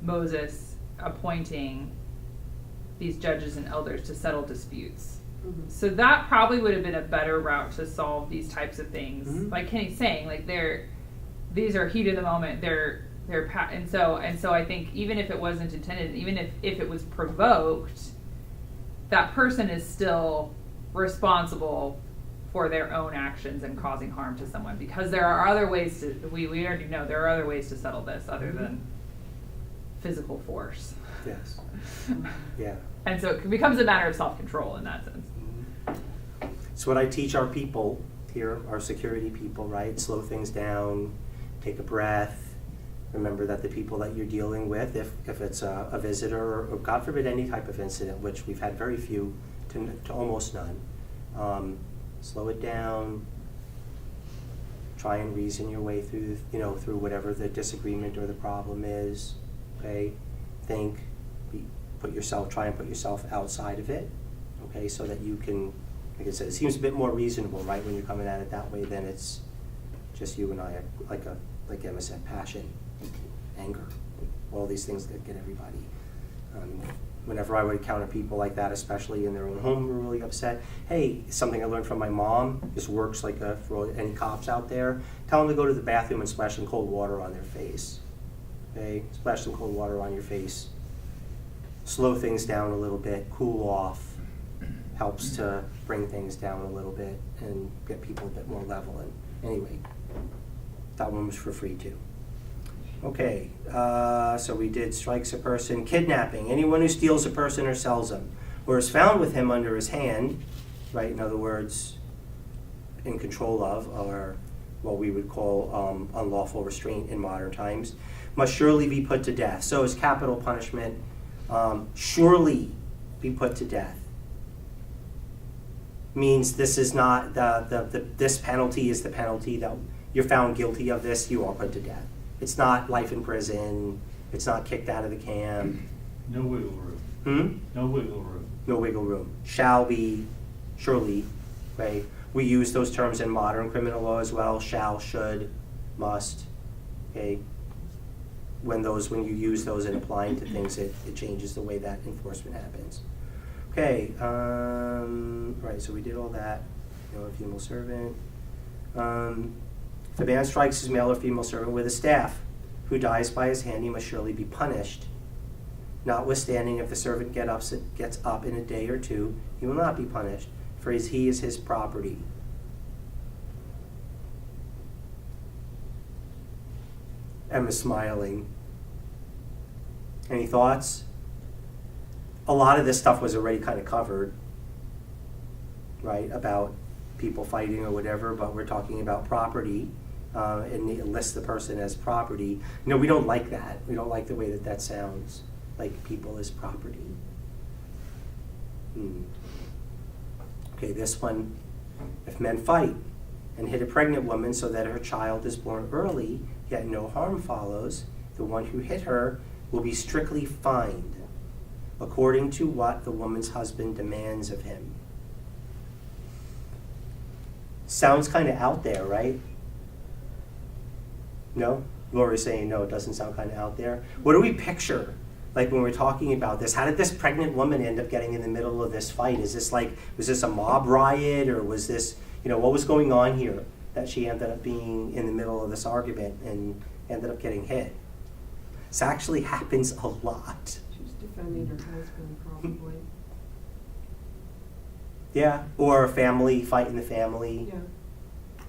Moses appointing these judges and elders to settle disputes. So that probably would have been a better route to solve these types of things. Like Kenny's saying, like these are heat of the moment. And so I think even if it wasn't intended, even if it was provoked, that person is still responsible for their own actions and causing harm to someone, because there are other ways to, we already know there are other ways to settle this other than physical force. Yes. Yeah. And so it becomes a matter of self-control in that sense. It's what I teach our people here, our security people, right? Slow things down, take a breath, Remember that the people that you're dealing with, if it's a visitor, or God forbid any type of incident, which we've had very few to almost none, slow it down, try and reason your way through, through whatever the disagreement or the problem is, okay? Think, try and put yourself outside of it, okay, so that you can, like I said, it seems a bit more reasonable, right, when you're coming at it that way than it's just you and I, like Emma said, passion, anger, all these things that get everybody. Whenever I would encounter people like that, especially in their own home, who are really upset, hey, something I learned from my mom, this works for any cops out there, tell them to go to the bathroom and splash some cold water on their face, okay? Splash some cold water on your face. Slow things down a little bit, cool off, helps to bring things down a little bit and get people a bit more level. And anyway, that one was for free too. Okay, so we did strikes a person, kidnapping, anyone who steals a person or sells them, or is found with him under his hand, right, in other words, in control of, or what we would call unlawful restraint in modern times, must surely be put to death. So is capital punishment, surely be put to death. Means this is not, this penalty is the penalty that you're found guilty of this, you are put to death. It's not life in prison. It's not kicked out of the camp. No wiggle room. No wiggle room. No wiggle room. Shall be, surely, right? We use those terms in modern criminal law as well. Shall, should, must. Okay. When you use those and applying to things, it changes the way that enforcement happens. Okay. Right. So we did all that. Male or female servant. If a man strikes his male or female servant with a staff, who dies by his hand, he must surely be punished. Notwithstanding, if the servant gets up in a day or two, he will not be punished, for he is his property. Emma's smiling. Any thoughts? A lot of this stuff was already kind of covered, right, about people fighting or whatever, but we're talking about property. And it lists the person as property. We don't like that. We don't like the way that sounds, like people as property. Okay, this one. If men fight and hit a pregnant woman so that her child is born early, yet no harm follows, the one who hit her will be strictly fined, according to what the woman's husband demands of him. Sounds kind of out there, right? No? Laura's saying no, it doesn't sound kind of out there. What do we picture, like when we're talking about this? How did this pregnant woman end up getting in the middle of this fight? Was this a mob riot, or was this, what was going on here that she ended up being in the middle of this argument and ended up getting hit? This actually happens a lot. She was defending her husband, probably. Yeah, or a family, fight in the family.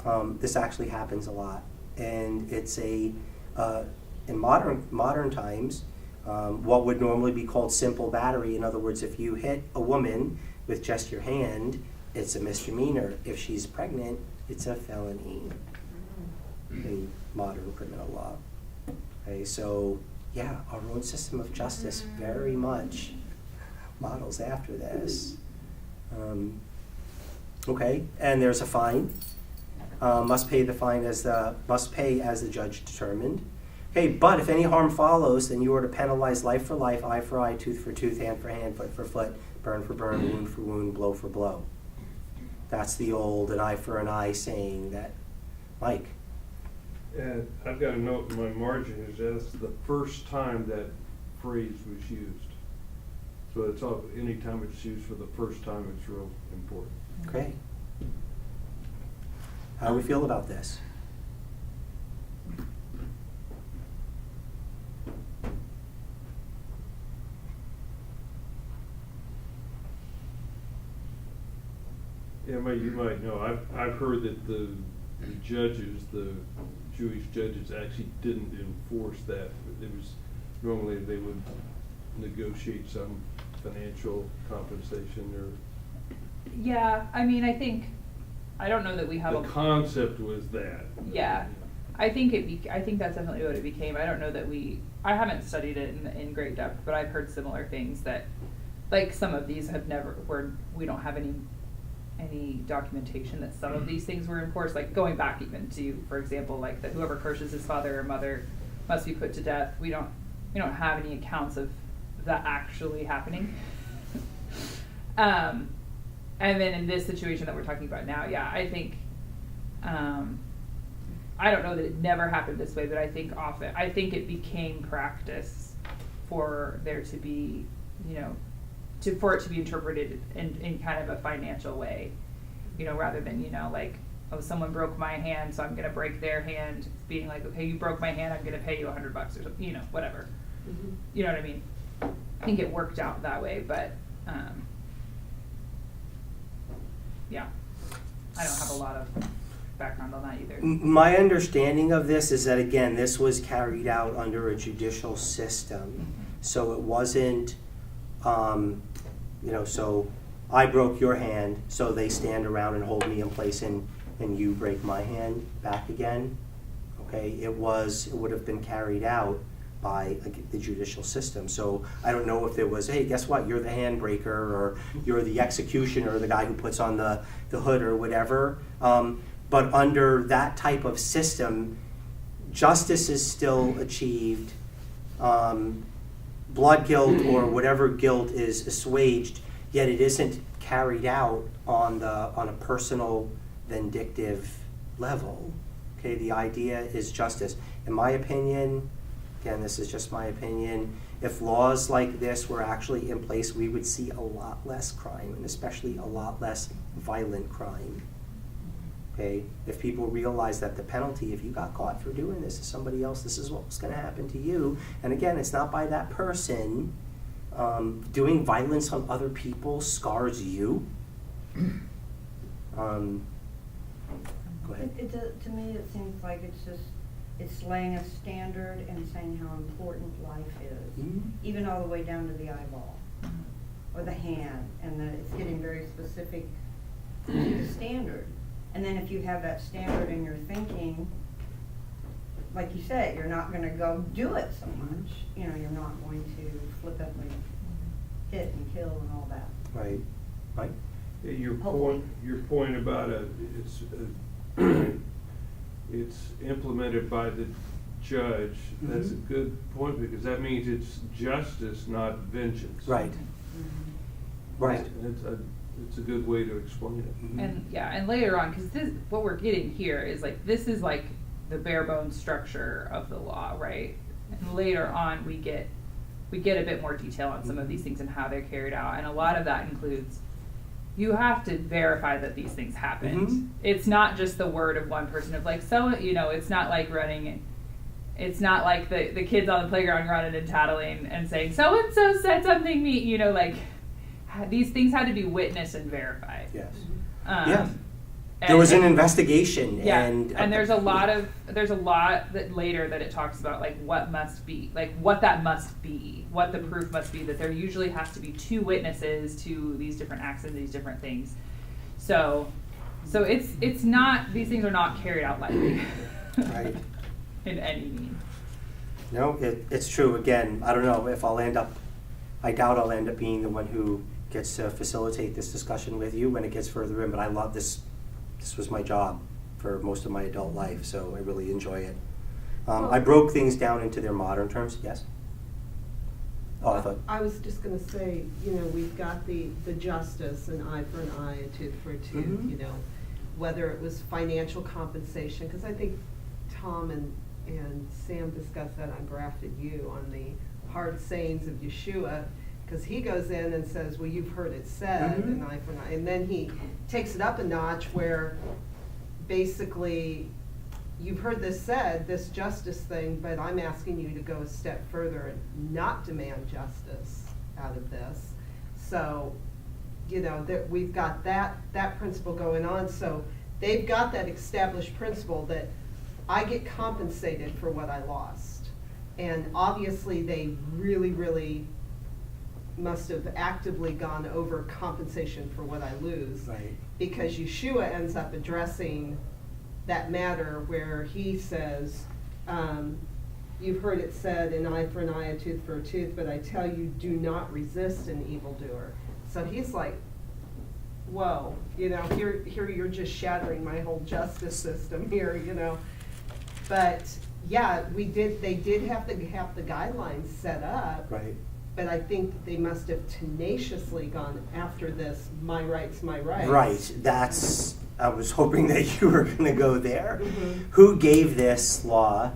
Yeah. This actually happens a lot. And it's in modern times, what would normally be called simple battery. In other words, if you hit a woman with just your hand, it's a misdemeanor. If she's pregnant, it's a felony in modern criminal law. Okay, so yeah, our own system of justice very much models after this. Okay, and there's a fine. Must pay as the judge determined. Okay, but if any harm follows, then you are to penalize life for life, eye for eye, tooth for tooth, hand for hand, foot for foot, burn for burn, wound for wound, blow for blow. That's the old an eye for an eye saying that. Mike? And I've got a note in my margin, that's the first time that phrase was used. So it's all, anytime it's used for the first time, it's real important. Okay. How do we feel about this? Yeah, you might know, I've heard that the judges, the Jewish judges actually didn't enforce that. It was, normally they would negotiate some financial compensation or. Yeah, I mean, I don't know that we have The concept was that. Yeah. I think I think that's definitely what it became. I don't know that I haven't studied it in great depth, but I've heard similar things that, like, some of these we don't have any documentation that some of these things were enforced, like going back even to, for example, like that whoever curses his father or mother must be put to death. We don't have any accounts of that actually happening. And then in this situation that we're talking about now, yeah, I think, I don't know that it never happened this way, but I think it became practice for there to be, for it to be interpreted in kind of a financial way, rather than, like, oh, someone broke my hand, so I'm going to break their hand, being like, okay, you broke my hand, I'm going to pay you $100 or something, whatever. Mm-hmm. You know what I mean? I think it worked out that way, but, yeah, I don't have a lot of background on that either. My understanding of this is that, again, this was carried out under a judicial system. So it wasn't, so I broke your hand, so they stand around and hold me in place and you break my hand back again. Okay, it would have been carried out by the judicial system. So I don't know if there was, hey, guess what, you're the hand breaker, or you're the executioner, or the guy who puts on the hood or whatever. But under that type of system, justice is still achieved. Blood guilt or whatever guilt is assuaged, yet it isn't carried out on a personal vindictive level. Okay, the idea is justice. In my opinion, again, this is just my opinion, if laws like this were actually in place, we would see a lot less crime, and especially a lot less violent crime. Okay, if people realize that the penalty, if you got caught for doing this to somebody else, this is what's going to happen to you. And again, it's not by that person. Doing violence on other people scars you. Go ahead. To me, it seems like it's laying a standard and saying how important life is, even all the way down to the eyeball or the hand, and that it's getting very specific to the standard. And then if you have that standard in your thinking, like you said, you're not going to go do it so much. You're not going to flippantly hit and kill and all that. Right. Right. Yeah, your Hopefully. point about it's implemented by the judge. That's a good point, because that means it's justice, not vengeance. Right. Right. It's a good way to explain it. And later on, because what we're getting here is this is like the bare bones structure of the law, right? And later on, we get a bit more detail on some of these things and how they're carried out, and a lot of that includes you have to verify that these things happened. Mm-hmm. It's not just the word of one person of it's not like running. It's not like the kids on the playground running and tattling and saying so and so said something mean. These things had to be witnessed and verified. Yes. Yeah. There was an investigation, Yeah, and there's a lot that later that it talks about what must be, what that must be, what the proof must be, that there usually has to be two witnesses to these different acts and these different things. So it's not, these things are not carried out lightly. Right. In any means. No, it's true. Again, I don't know if I doubt I'll end up being the one who gets to facilitate this discussion with you when it gets further in, but I love this. This was my job for most of my adult life, so I really enjoy it. I broke things down into their modern terms. Yes? Oh, I thought. I was just gonna say, we've got the justice, an eye for an eye, a tooth for a tooth, Mm-hmm. Whether it was financial compensation, because I think Tom and Sam discussed that on Grafted You, on the hard sayings of Yeshua, because he goes in and says, well, you've heard it said, an eye for an eye, and then he takes it up a notch where basically you've heard this said, this justice thing, but I'm asking you to go a step further and not demand justice out of this. So, that we've got that principle going on. So they've got that established principle that I get compensated for what I lost. And obviously they really, really must have actively gone over compensation for what I lose. Right. Because Yeshua ends up addressing that matter where he says, you've heard it said, an eye for an eye, a tooth for a tooth, but I tell you, do not resist an evildoer. So he's like, whoa, here you're just shattering my whole justice system here, But, yeah, they did have to have the guidelines set up. Right. But I think they must have tenaciously gone after this, my rights, my rights. Right, I was hoping that you were gonna go there. Mhm. Who gave this law?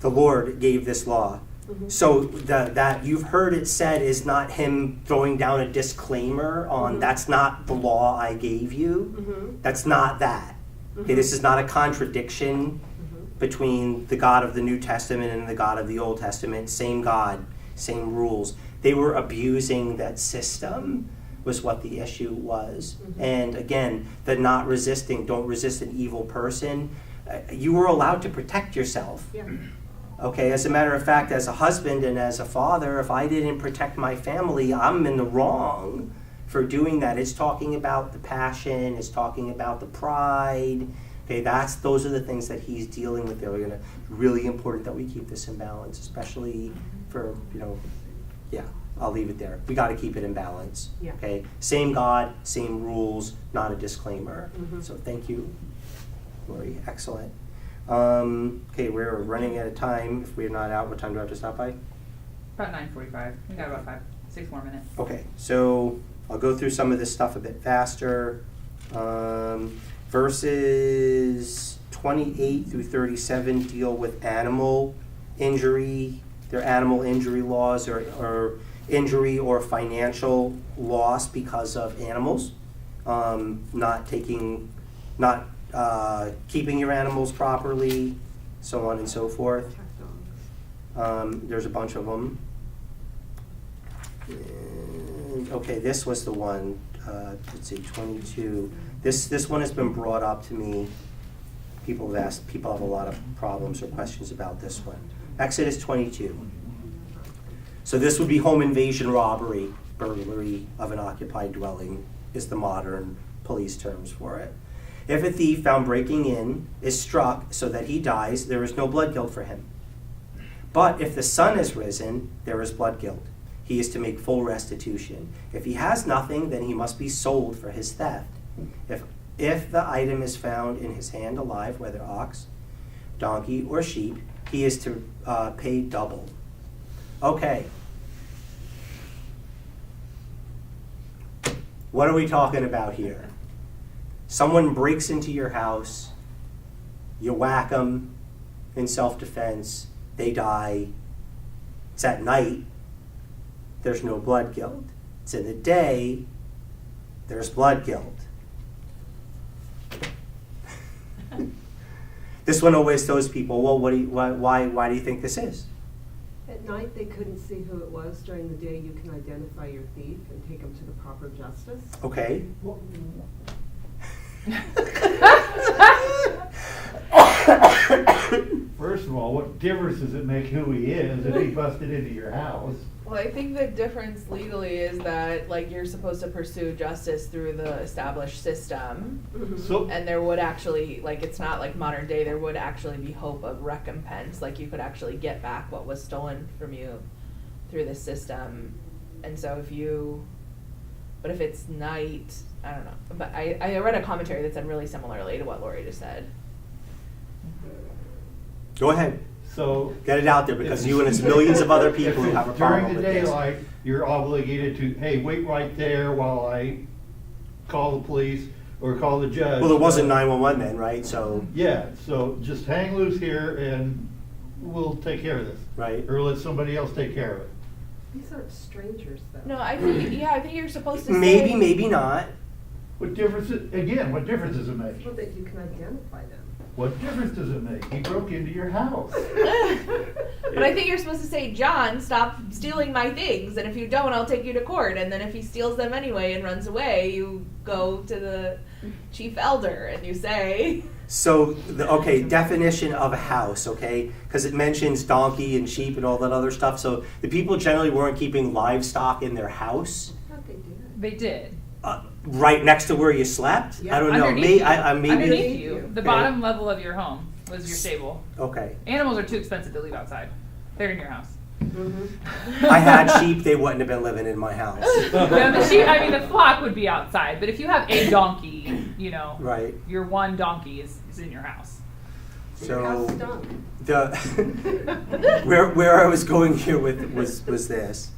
The Lord gave this law. Mhm. So that you've heard it said is not him throwing down a disclaimer on, Mhm. that's not the law I gave you. Mhm. That's not that. Okay, Mhm. this is not a contradiction Mhm. between the God of the New Testament and the God of the Old Testament. Same God, same rules. They were abusing that system, was what the issue was. Mhm. And again, the not resisting, don't resist an evil person. You were allowed to protect yourself. Yeah. Okay, as a matter of fact, as a husband and as a father, if I didn't protect my family, I'm in the wrong for doing that. It's talking about the passion, it's talking about the pride. Okay, those are the things that he's dealing with. They're really important that we keep this in balance, especially for, yeah, I'll leave it there. We got to keep it in balance. Yeah. Okay, same God, same rules, not a disclaimer. Mhm. So thank you, Lori. Excellent. Okay, we're running out of time. If we're not out, what time do I have to stop by? About 9:45. We got about 6 more minutes. Okay, so I'll go through some of this stuff a bit faster. Verses 28 through 37 deal with animal injury. They're animal injury laws or injury or financial loss because of animals. Not keeping your animals properly, so on and so forth. There's a bunch of them. Okay, this was the one, let's see, 22. This one has been brought up to me. People have a lot of problems or questions about this one. Exodus 22. So this would be home invasion, robbery, burglary of an occupied dwelling is the modern police terms for it. If a thief found breaking in is struck so that he dies, there is no blood guilt for him. But if the sun has risen, there is blood guilt. He is to make full restitution. If he has nothing, then he must be sold for his theft. If the item is found in his hand alive, whether ox, donkey, or sheep, he is to pay double. Okay. What are we talking about here? Someone breaks into your house, you whack them in self-defense, they die. It's at night, there's no blood guilt. It's in the day, there's blood guilt. This one always throws people, well, why do you think this is? At night, they couldn't see who it was. During the day, you can identify your thief and take him to the proper justice. Okay. First of all, what difference does it make who he is if he busted into your house? Well, I think the difference legally is that, like, you're supposed to pursue justice through the established system. So, And there would actually, like, it's not like modern day, there would actually be hope of recompense. Like, you could actually get back what was stolen from you through the system. And so but if it's night, I don't know. But I read a commentary that said really similarly to what Lori just said. Go ahead. so. Get it out there because you and it's millions of other people who have a problem During with the this. daylight, you're obligated to, hey, wait right there while I call the police or call the judge. Well, it wasn't 911 then, right? So, Yeah, so just hang loose here and we'll take care of this. right? Or let somebody else take care of it. These aren't strangers, though. No, I think you're supposed to say. Maybe, maybe not. What difference, again, what difference does it make? So that you can identify them. What difference does it make? He broke into your house. But I think you're supposed to say, John, stop stealing my things, and if you don't, I'll take you to court. And then if he steals them anyway and runs away, you go to the chief elder and you say. So, definition of a house, okay? Because it mentions donkey and sheep and all that other stuff. So the people generally weren't keeping livestock in their house. I thought they did. They did. Right next to where you slept? Yeah. I don't know. Underneath Maybe. Underneath you, the Okay. bottom level of your home was your stable. Okay. Animals are too expensive to leave outside. They're in your house. I had sheep, they wouldn't have been living in my house. No, the sheep, I mean, the flock would be outside, but if you have a donkey, you know, Right. your one donkey is in your house. Your house So stunk. the where I was going here with was this.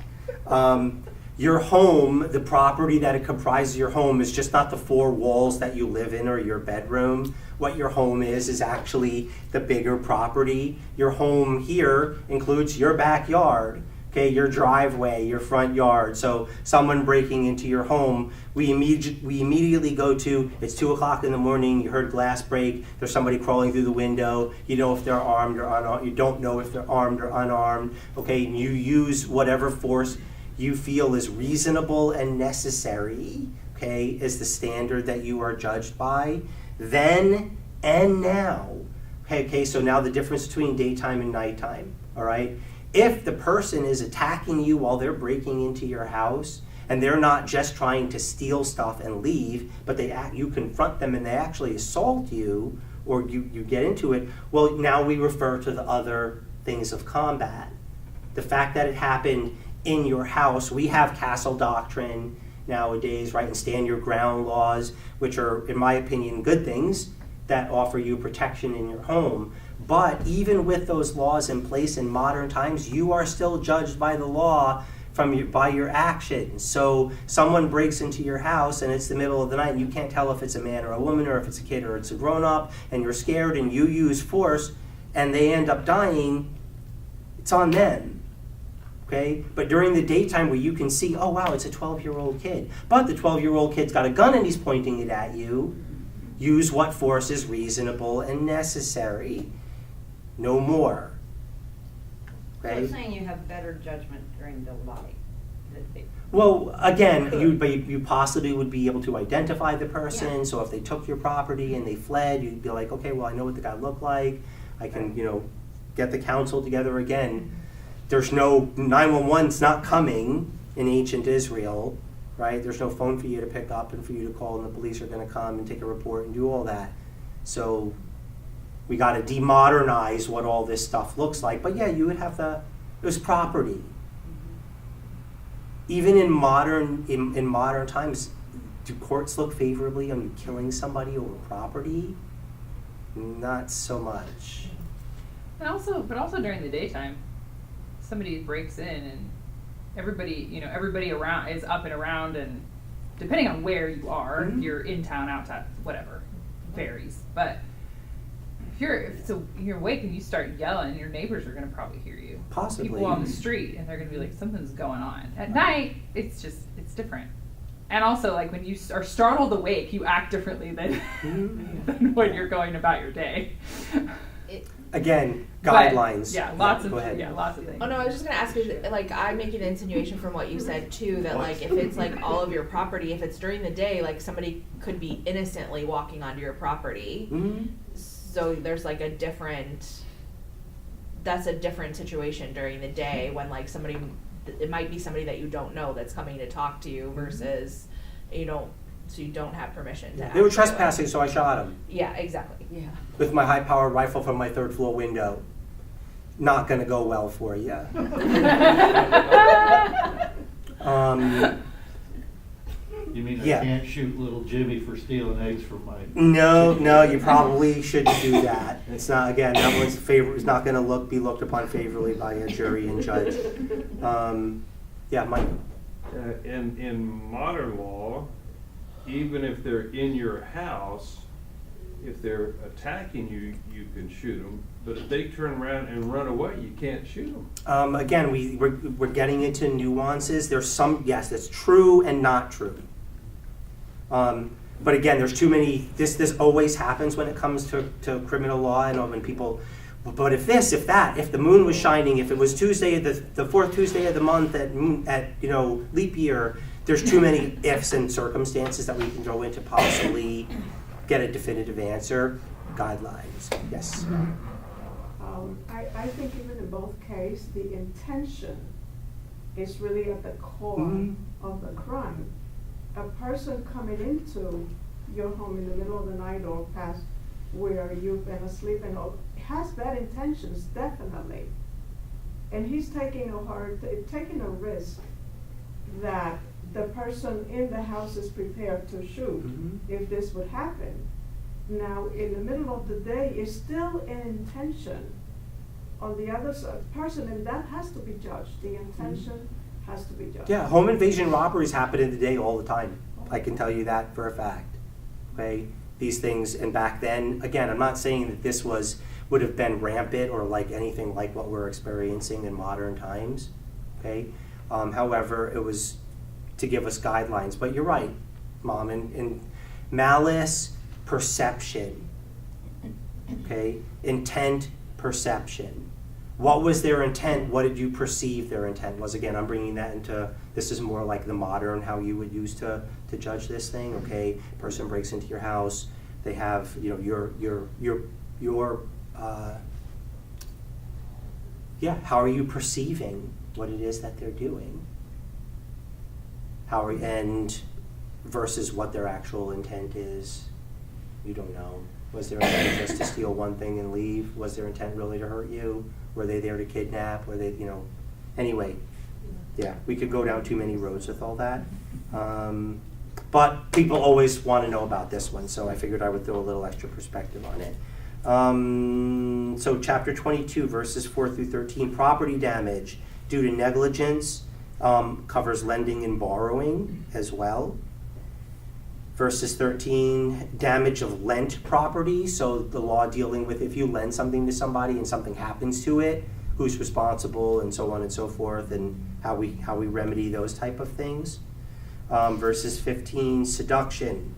Your home, the property that it comprises your home is just not the four walls that you live in or your bedroom. What your home is actually the bigger property. Your home here includes your backyard, okay, your driveway, your front yard. So someone breaking into your home, we immediately go to, it's 2 o'clock in the morning, you heard glass break, there's somebody crawling through the window, you know if they're armed or unarmed, you don't know if they're armed or unarmed, okay, and you use whatever force you feel is reasonable and necessary, okay, is the standard that you are judged by, then and now. Okay, so now the difference between daytime and nighttime, all right? If the person is attacking you while they're breaking into your house, and they're not just trying to steal stuff and leave, but you confront them and they actually assault you, or you get into it, well, now we refer to the other things of combat. The fact that it happened in your house, we have castle doctrine nowadays, right, and stand your ground laws, which are, in my opinion, good things that offer you protection in your home. But even with those laws in place in modern times, you are still judged by the law by your actions. So someone breaks into your house and it's the middle of the night and you can't tell if it's a man or a woman or if it's a kid or it's a grown-up, and you're scared and you use force and they end up dying, it's on them. Okay? But during the daytime where you can see, oh wow, it's a 12-year-old kid, but the 12-year-old kid's got a gun and he's pointing it at you, use what force is reasonable and necessary. No more. So Okay? it's saying you have better judgment during the light. Well, again, you possibly would be able to identify the person. Yeah. So if they took your property and they fled, you'd be like, okay, well, I know what the guy looked like. I can, get the council together again. There's no 911's not coming in ancient Israel, right? There's no phone for you to pick up and for you to call, and the police are going to come and take a report and do all that. So we got to demodernize what all this stuff looks like. But yeah, you would have it was property. Even in modern times, do courts look favorably on you killing somebody over property? Not so much. And also during the daytime, somebody breaks in and everybody around is up and around, and depending on where you are, Mm-hmm. you're in town, outside, whatever, varies. But if you're awake and you start yelling, your neighbors are going to probably hear you. Possibly. People on the street, and they're going to be like, something's going on. At night, it's different. And also, like, when you are startled awake, you act differently than, than when you're going about your day. Again, But, guidelines. yeah, lots of Go ahead. things. Oh no, I was just gonna ask you, like, I'm making an insinuation from what you said too, that like, if it's like all of your property, if it's during the day, like somebody could be innocently walking onto your property. Mhm. So there's like that's a different situation during the day when like it might be somebody that you don't know that's coming to talk to you versus you don't have permission to. They were actually, like- trespassing, so I shot them Yeah, exactly. Yeah. with my high-powered rifle from my third-floor window. Not going to go well for you. You mean I Yeah. can't shoot little Jimmy for stealing eggs from my? No, you probably shouldn't do that. It's not, again, that one's it's not going to be looked upon favorably by a jury and judge. Yeah, Mike. In modern law, even if they're in your house, if they're attacking you, you can shoot them. But if they turn around and run away, you can't shoot them. Again, we're getting into nuances. There's some, yes, that's true and not true. But again, there's too many, this always happens when it comes to criminal law, and when people, but if the moon was shining, if it was Tuesday, the fourth Tuesday of the month at leap year, there's too many ifs and circumstances that we can go into possibly get a definitive answer. Guidelines, yes. I think even in both cases, the intention is really at the core Mhm. of the crime. a person coming into your home in the middle of the night or past where you've been asleep and all, has bad intentions, definitely. And he's taking a risk that the person in the house is prepared to shoot Mhm. if this would happen. Now, in the middle of the day, it's still an intention on the other person, and that has to be judged. The intention has to be judged. Yeah, home invasion robberies happen in the day all the time. I can tell you that for a fact. Okay, these things, and back then, again, I'm not saying that this would have been rampant or like anything like what we're experiencing in modern times. Okay, however, it was to give us guidelines. But you're right, Mom, in malice, perception. Okay, intent, perception. What was their intent? What did you perceive their intent was? Again, I'm bringing that into, this is more like the modern, how you would use to judge this thing. Okay, person breaks into your house. They have, you know, how are you perceiving what it is that they're doing? And versus what their actual intent is, you don't know. Was their intent just to steal one thing and leave? Was their intent really to hurt you? Were they there to kidnap? Were they, you know? Anyway, yeah, we could go down too many roads with all that. But people always want to know about this one, so I figured I would throw a little extra perspective on it. So chapter 22, verses 4 through 13, property damage due to negligence covers lending and borrowing as well. Verses 13, damage of lent property, so the law dealing with if you lend something to somebody and something happens to it, who's responsible and so on and so forth, and how we remedy those type of things. Verses 15, seduction.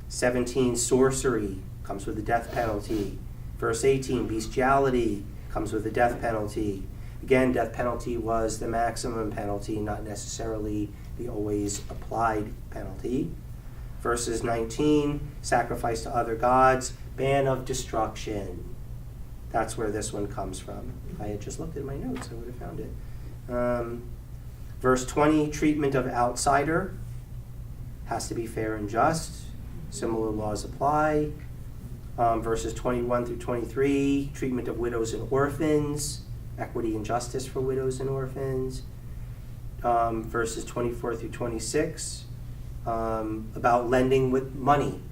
17, sorcery, comes with the death penalty. Verse 18, bestiality, comes with the death penalty. Again, death penalty was the maximum penalty, not necessarily the always applied penalty. Verses 19, sacrifice to other gods, ban of destruction. That's where this one comes from. If I had just looked at my notes, I would have found it. Verse 20, treatment of outsider, has to be fair and just. Similar laws apply. Verses 21 through 23, treatment of widows and orphans, equity and justice for widows and orphans. Verses 24 through 26, about lending with money,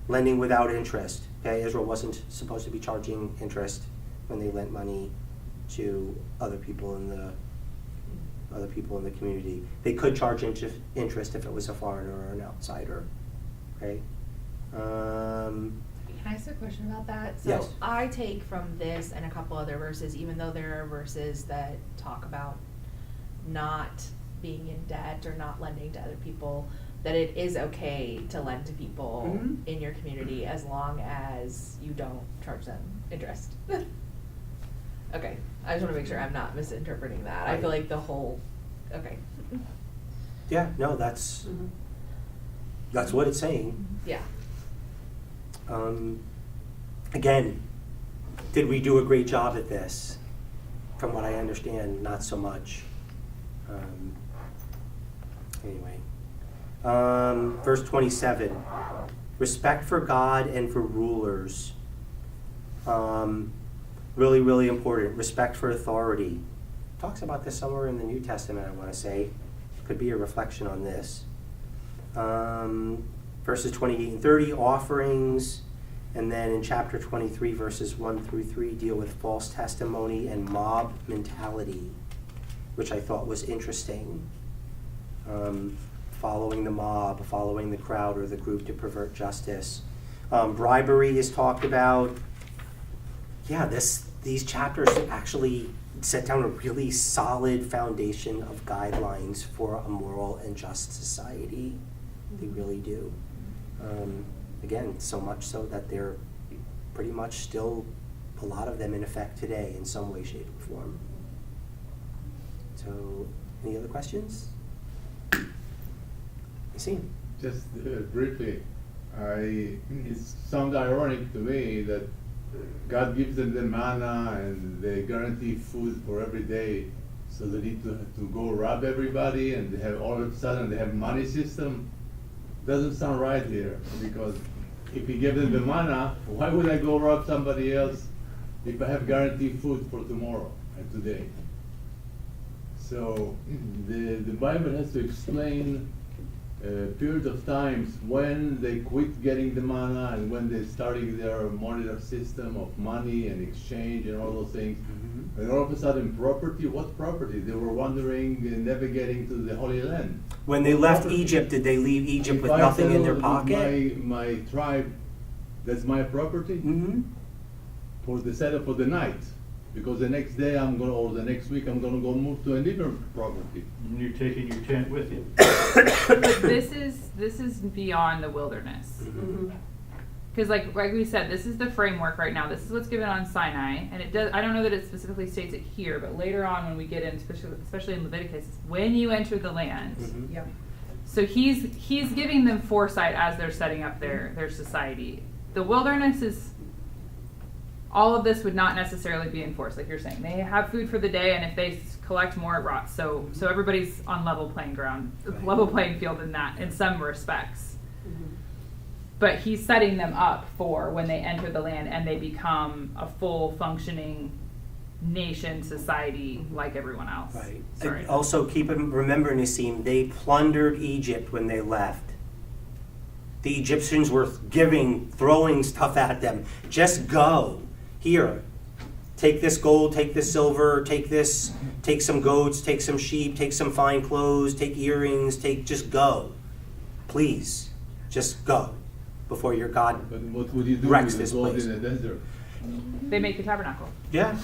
lending without interest. Okay, Israel wasn't supposed to be charging interest when they lent money to other people in the community. They could charge interest if it was a foreigner or an outsider. Okay. Can I ask a question about that? So Yes. I take from this and a couple other verses, even though there are verses that talk about not being in debt or not lending to other people, that it is okay to lend to people Mhm. in your community as long as you don't charge them interest. Okay, I just want to make sure I'm not misinterpreting that. I feel like the whole, okay. Yeah, no, that's what it's saying. Yeah. Again, did we do a great job at this? From what I understand, not so much. Anyway. Verse 27, respect for God and for rulers. Really, really important. Respect for authority. Talks about this somewhere in the New Testament, I want to say. Could be a reflection on this. Verses 28 and 30, offerings. And then in chapter 23, verses 1 through 3, deal with false testimony and mob mentality, which I thought was interesting. Following the mob, following the crowd or the group to pervert justice. Bribery is talked about. Yeah, these chapters actually set down a really solid foundation of guidelines for a moral and just society. They really do. Again, so much so that they're pretty much still, a lot of them in effect today in some way, shape, or form. So, any other questions? You see? Just briefly, it sounds ironic to me that God gives them the manna and they guarantee food for every day, so they need to go rob everybody, and they have all of a sudden they have money system. doesn't sound right here, because if he gave them the manna, why would I go rob somebody else if I have guaranteed food for tomorrow and today? So the Bible has to explain periods of times when they quit getting the manna and when they're starting their monetary system of money and exchange and all those things. Mm-hmm. And all of a sudden, property, what property? They were wandering and navigating to the Holy Land. When they left Egypt, did they leave Egypt If with I nothing in their settle with pocket? My tribe, that's my property Mm-hmm. for the setup for the night. Because the next day or the next week, I'm gonna go move to a different property. And you're taking your tent with you. But this is beyond the wilderness. Mhm. Because like we said, this is the framework right now. This is what's given on Sinai, and it does. I don't know that it specifically states it here, but later on when we get in, especially in Leviticus, it's when you enter the land. Mhm. Yep. So he's giving them foresight as they're setting up their society. The wilderness is. All of this would not necessarily be enforced, like you're saying. They have food for the day, and if they collect more, it rots. So everybody's on level playing ground, Right. level playing field in that, in some respects. Mhm. But he's setting them up for when they enter the land and they become a full functioning nation, society, like everyone else. Right. Sorry. And also, remember, Nassim, they plundered Egypt when they left. The Egyptians were throwing stuff at them. Just go. Here, take this gold, take this silver, take some goats, take some sheep, take some fine clothes, take earrings, just go. Please, just go before your God. But what would you do Wrecks with the this gold place. in the desert? They make the tabernacle. Yeah.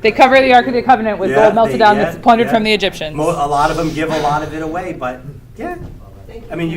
They cover the Ark of the Covenant with gold melted down that's plundered from the Egyptians. A lot of them give a lot of it away, but yeah. Thank you. I mean,